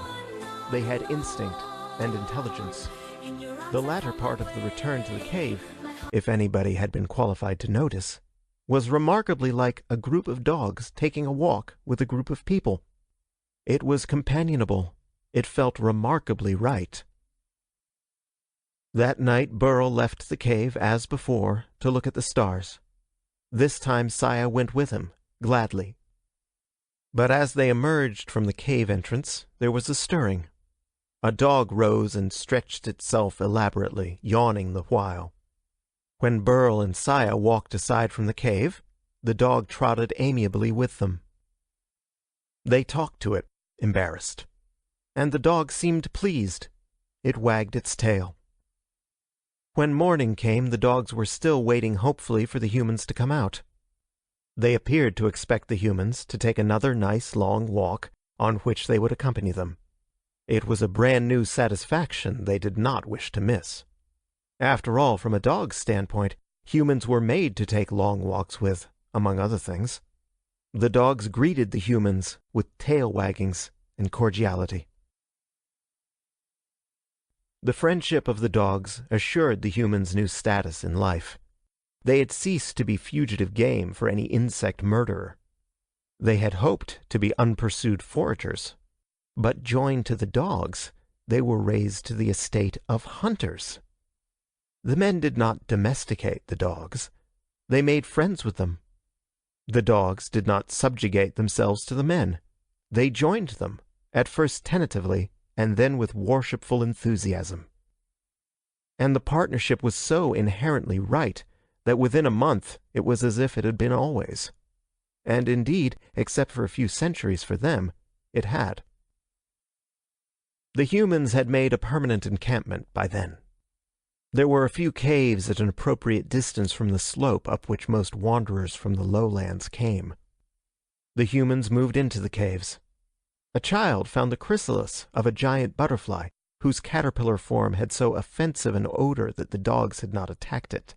They had instinct and intelligence. The latter part of the return to the cave, if anybody had been qualified to notice, was remarkably like a group of dogs taking a walk with a group of people. It was companionable. It felt remarkably right. That night Burl left the cave, as before, to look at the stars. This time Saya went with him, gladly. But as they emerged from the cave entrance, there was a stirring. A dog rose and stretched itself elaborately, yawning the while. When Burl and Saya walked aside from the cave, the dog trotted amiably with them. They talked to it, embarrassed. And the dog seemed pleased. It wagged its tail. When morning came, the dogs were still waiting hopefully for the humans to come out. They appeared to expect the humans to take another nice long walk, on which they would accompany them. It was a brand new satisfaction they did not wish to miss. After all, from a dog's standpoint, humans were made to take long walks with, among other things. The dogs greeted the humans with tail waggings and cordiality. The friendship of the dogs assured the humans' new status in life. They had ceased to be fugitive game for any insect murderer. They had hoped to be unpursued foragers, but joined to the dogs, they were raised to the estate of hunters. The men did not domesticate the dogs. They made friends with them. The dogs did not subjugate themselves to the men. They joined them, at first tentatively, and then with worshipful enthusiasm. And the partnership was so inherently right that within a month it was as if it had been always. And indeed, except for a few centuries for them, it had. The humans had made a permanent encampment by then. There were a few caves at an appropriate distance from the slope up which most wanderers from the lowlands came. The humans moved into the caves. A child found the chrysalis of a giant butterfly, whose caterpillar form had so offensive an odor that the dogs had not attacked it.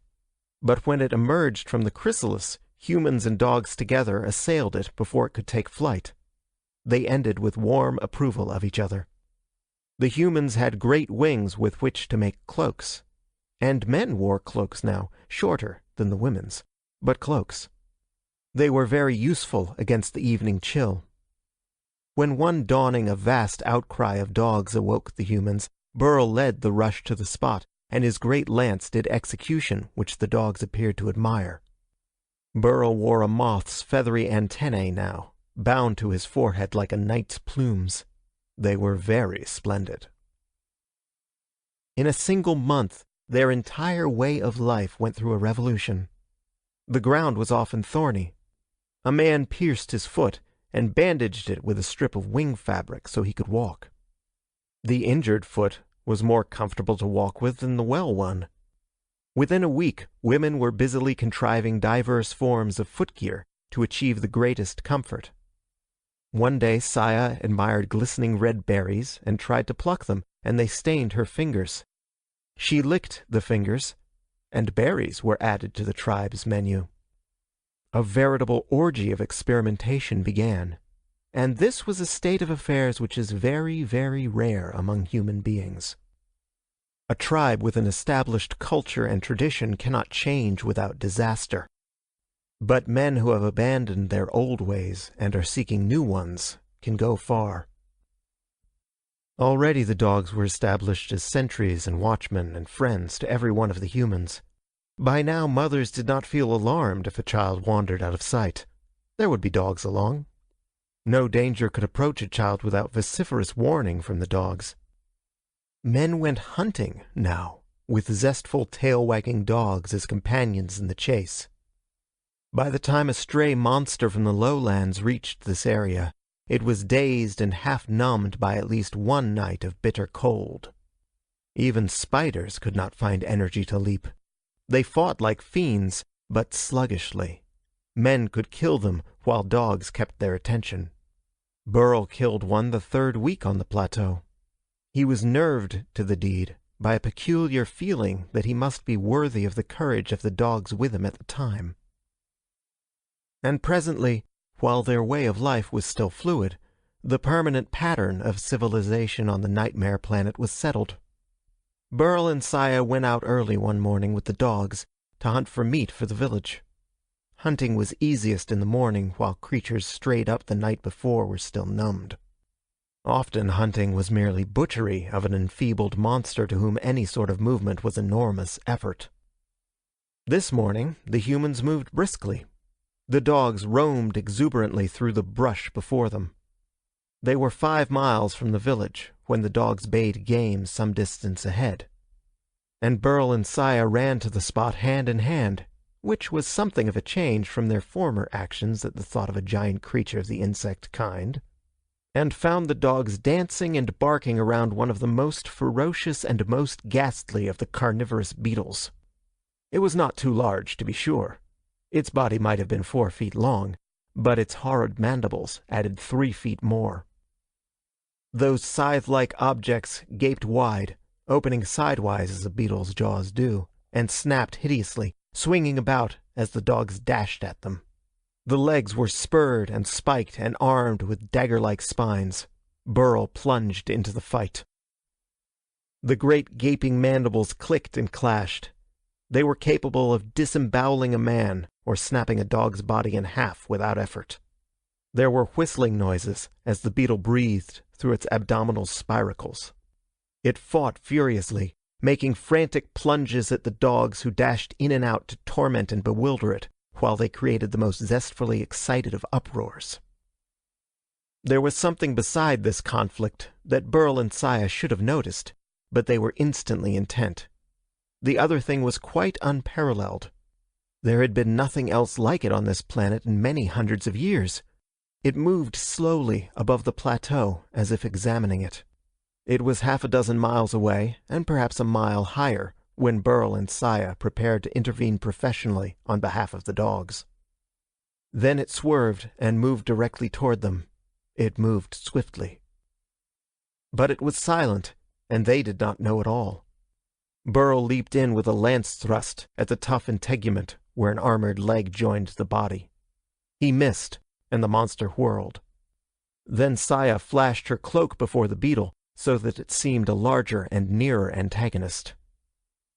But when it emerged from the chrysalis, humans and dogs together assailed it before it could take flight. They ended with warm approval of each other. The humans had great wings with which to make cloaks. And men wore cloaks now, shorter than the women's, but cloaks. They were very useful against the evening chill. When one dawning a vast outcry of dogs awoke the humans, Burl led the rush to the spot, and his great lance did execution which the dogs appeared to admire. Burl wore a moth's feathery antennae now, bound to his forehead like a knight's plumes. They were very splendid. In a single month, their entire way of life went through a revolution. The ground was often thorny. A man pierced his foot and bandaged it with a strip of wing fabric so he could walk. The injured foot was more comfortable to walk with than the well one. Within a week, women were busily contriving diverse forms of footgear to achieve the greatest comfort. One day Saya admired glistening red berries and tried to pluck them, and they stained her fingers. She licked the fingers, and berries were added to the tribe's menu. A veritable orgy of experimentation began, and this was a state of affairs which is very, very rare among human beings. A tribe with an established culture and tradition cannot change without disaster. But men who have abandoned their old ways and are seeking new ones can go far. Already the dogs were established as sentries and watchmen and friends to every one of the humans. By now mothers did not feel alarmed if a child wandered out of sight. There would be dogs along. No danger could approach a child without vociferous warning from the dogs. Men went hunting now, with zestful tail-wagging dogs as companions in the chase. By the time a stray monster from the lowlands reached this area, it was dazed and half-numbed by at least one night of bitter cold. Even spiders could not find energy to leap. They fought like fiends, but sluggishly. Men could kill them while dogs kept their attention. Burl killed one the third week on the plateau. He was nerved to the deed by a peculiar feeling that he must be worthy of the courage of the dogs with him at the time. And presently, while their way of life was still fluid, the permanent pattern of civilization on the nightmare planet was settled. Burl and Saya went out early one morning with the dogs to hunt for meat for the village. Hunting was easiest in the morning while creatures strayed up the night before were still numbed. Often hunting was merely butchery of an enfeebled monster to whom any sort of movement was enormous effort. This morning the humans moved briskly. The dogs roamed exuberantly through the brush before them. They were 5 miles from the village when the dogs bayed game some distance ahead. And Burl and Saya ran to the spot hand in hand, which was something of a change from their former actions at the thought of a giant creature of the insect kind, and found the dogs dancing and barking around one of the most ferocious and most ghastly of the carnivorous beetles. It was not too large, to be sure. Its body might have been 4 feet long, but its horrid mandibles added 3 feet more. Those scythe-like objects gaped wide, opening sidewise as a beetle's jaws do, and snapped hideously, swinging about as the dogs dashed at them. The legs were spurred and spiked and armed with dagger-like spines. Burl plunged into the fight. The great gaping mandibles clicked and clashed. They were capable of disemboweling a man or snapping a dog's body in half without effort. There were whistling noises as the beetle breathed through its abdominal spiracles. It fought furiously, making frantic plunges at the dogs who dashed in and out to torment and bewilder it, while they created the most zestfully excited of uproars. There was something beside this conflict that Burl and Saya should have noticed, but they were instantly intent. The other thing was quite unparalleled. There had been nothing else like it on this planet in many hundreds of years. It moved slowly above the plateau, as if examining it. It was 6 miles away, and perhaps a mile higher, when Burl and Saya prepared to intervene professionally on behalf of the dogs. Then it swerved and moved directly toward them. It moved swiftly. But it was silent, and they did not know it all. Burl leaped in with a lance thrust at the tough integument where an armored leg joined the body. He missed, and the monster whirled. Then Saya flashed her cloak before the beetle, so that it seemed a larger and nearer antagonist.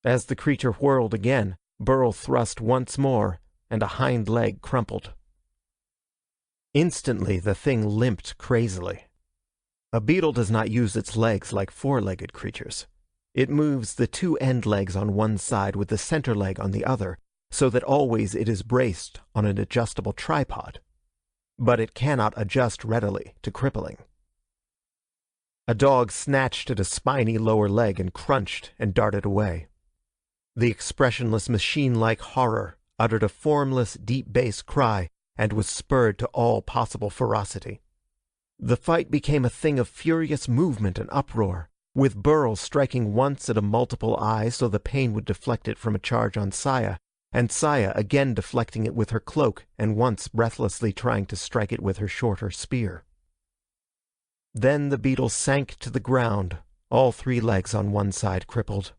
As the creature whirled again, Burl thrust once more, and a hind leg crumpled. Instantly, the thing limped crazily. A beetle does not use its legs like four-legged creatures. It moves the two end legs on one side with the center leg on the other, so that always it is braced on an adjustable tripod. But it cannot adjust readily to crippling. A dog snatched at a spiny lower leg and crunched and darted away. The expressionless machine-like horror uttered a formless, deep bass cry and was spurred to all possible ferocity. The fight became a thing of furious movement and uproar, with Burl striking once at a multiple eye so the pain would deflect it from a charge on Saya, and Saya again deflecting it with her cloak and once breathlessly trying to strike it with her shorter spear. Then the beetle sank to the ground, all three legs on one side crippled.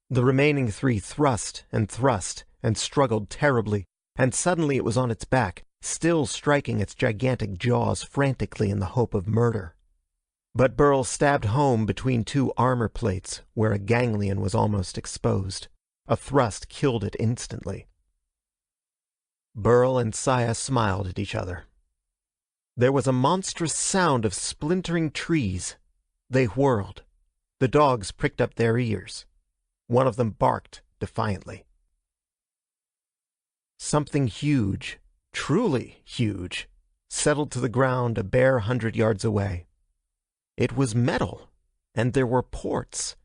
The remaining three thrust and struggled terribly, and suddenly it was on its back, still striking its gigantic jaws frantically in the hope of murder. But Burl stabbed home between two armor plates, where a ganglion was almost exposed. A thrust killed it instantly. Burl and Saya smiled at each other. There was a monstrous sound of splintering trees. They whirled. The dogs pricked up their ears. One of them barked defiantly. Something huge, truly huge, settled to the ground a bare 100 yards away. It was metal, and there were ports,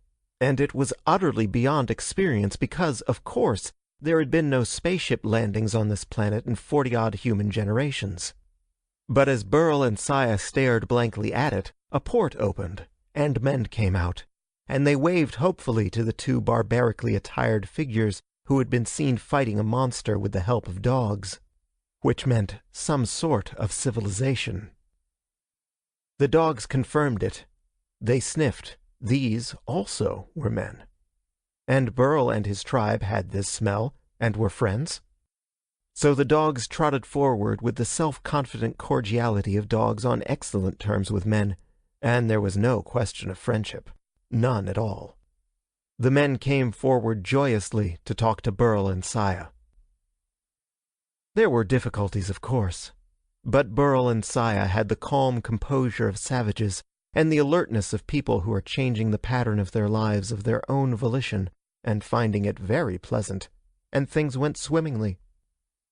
and it was utterly beyond experience because, of course, there had been no spaceship landings on this planet in 40-odd human generations. But as Burl and Saya stared blankly at it, a port opened, and men came out, and they waved hopefully to the two barbarically attired figures who had been seen fighting a monster with the help of dogs, which meant some sort of civilization. The dogs confirmed it. They sniffed. These also were men. And Burl and his tribe had this smell, and were friends. So the dogs trotted forward with the self-confident cordiality of dogs on excellent terms with men, and there was no question of friendship. None at all. The men came forward joyously to talk to Burl and Saya. There were difficulties, of course, but Burl and Saya had the calm composure of savages and the alertness of people who are changing the pattern of their lives of their own volition and finding it very pleasant, and things went swimmingly.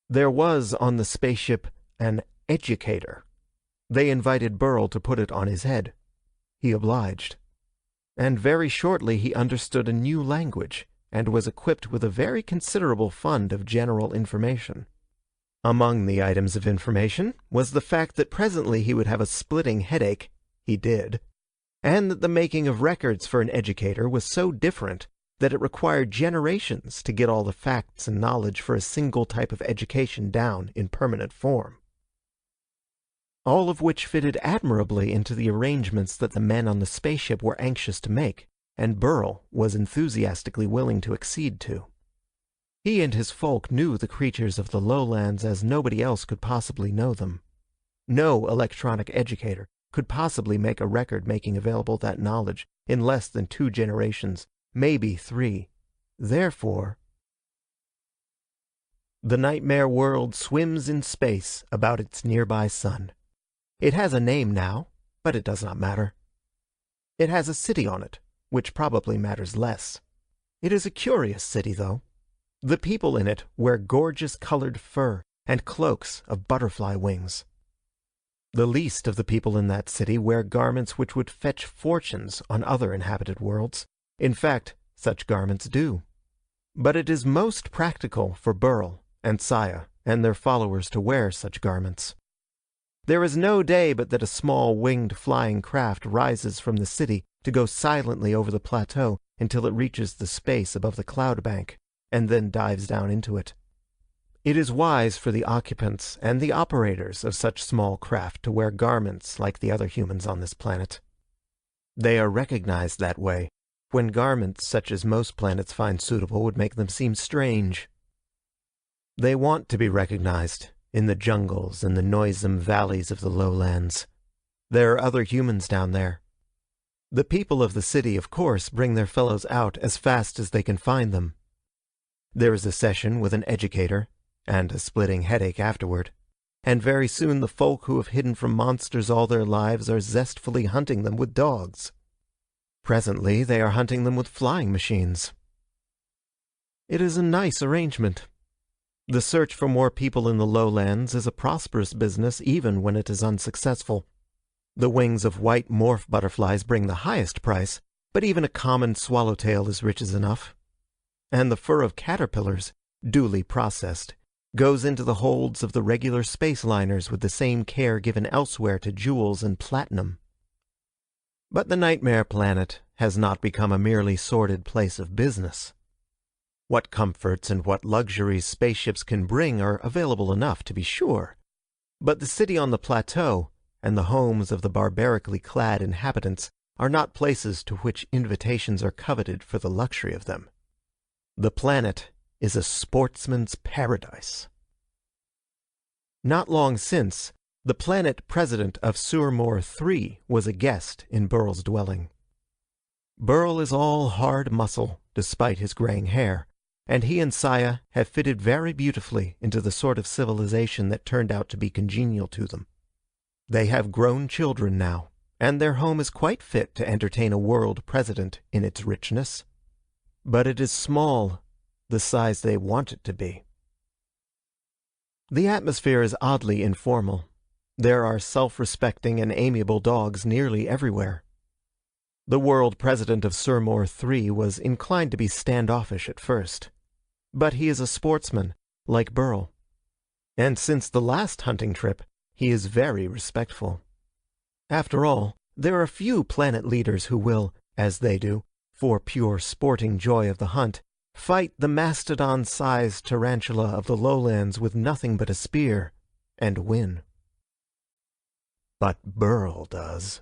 There was on the spaceship an educator. They invited Burl to put it on his head. He obliged. And very shortly he understood a new language, and was equipped with a very considerable fund of general information. Among the items of information was the fact that presently he would have a splitting headache, he did, and that the making of records for an educator was so different that it required generations to get all the facts and knowledge for a single type of education down in permanent form. All of which fitted admirably into the arrangements that the men on the spaceship were anxious to make, and Burl was enthusiastically willing to accede to. He and his folk knew the creatures of the lowlands as nobody else could possibly know them. No electronic educator could possibly make a record making available that knowledge in less than 2 generations, maybe 3. Therefore, the nightmare world swims in space about its nearby sun. It has a name now, but it does not matter. It has a city on it, which probably matters less. It is a curious city, though. The people in it wear gorgeous colored fur and cloaks of butterfly wings. The least of the people in that city wear garments which would fetch fortunes on other inhabited worlds. In fact, such garments do. But it is most practical for Burl and Saya and their followers to wear such garments. There is no day but that a small winged flying craft rises from the city to go silently over the plateau until it reaches the space above the cloud bank, and then dives down into it. It is wise for the occupants and the operators of such small craft to wear garments like the other humans on this planet. They are recognized that way, when garments such as most planets find suitable would make them seem strange. They want to be recognized in the jungles and the noisome valleys of the lowlands. There are other humans down there. The people of the city, of course, bring their fellows out as fast as they can find them. There is a session with an educator, and a splitting headache afterward, and very soon the folk who have hidden from monsters all their lives are zestfully hunting them with dogs. Presently they are hunting them with flying machines. It is a nice arrangement. The search for more people in the lowlands is a prosperous business even when it is unsuccessful. The wings of white morph butterflies bring the highest price, but even a common swallowtail is riches enough. And the fur of caterpillars, duly processed, goes into the holds of the regular space liners with the same care given elsewhere to jewels and platinum. But the Nightmare Planet has not become a merely sordid place of business. What comforts and what luxuries spaceships can bring are available enough, to be sure, but the city on the plateau and the homes of the barbarically clad inhabitants are not places to which invitations are coveted for the luxury of them. The planet is a sportsman's paradise. Not long since, the planet president of Surmore III was a guest in Burl's dwelling. Burl is all hard muscle, despite his graying hair, and he and Saya have fitted very beautifully into the sort of civilization that turned out to be congenial to them. They have grown children now, and their home is quite fit to entertain a world president in its richness. But it is small, the size they want it to be. The atmosphere is oddly informal. There are self-respecting and amiable dogs nearly everywhere. The world president of Surmore III was inclined to be standoffish at first. But he is a sportsman, like Burl. And since the last hunting trip, he is very respectful. After all, there are few planet leaders who will, as they do, for pure sporting joy of the hunt, fight the mastodon-sized tarantula of the lowlands with nothing but a spear, and win. But Burl does.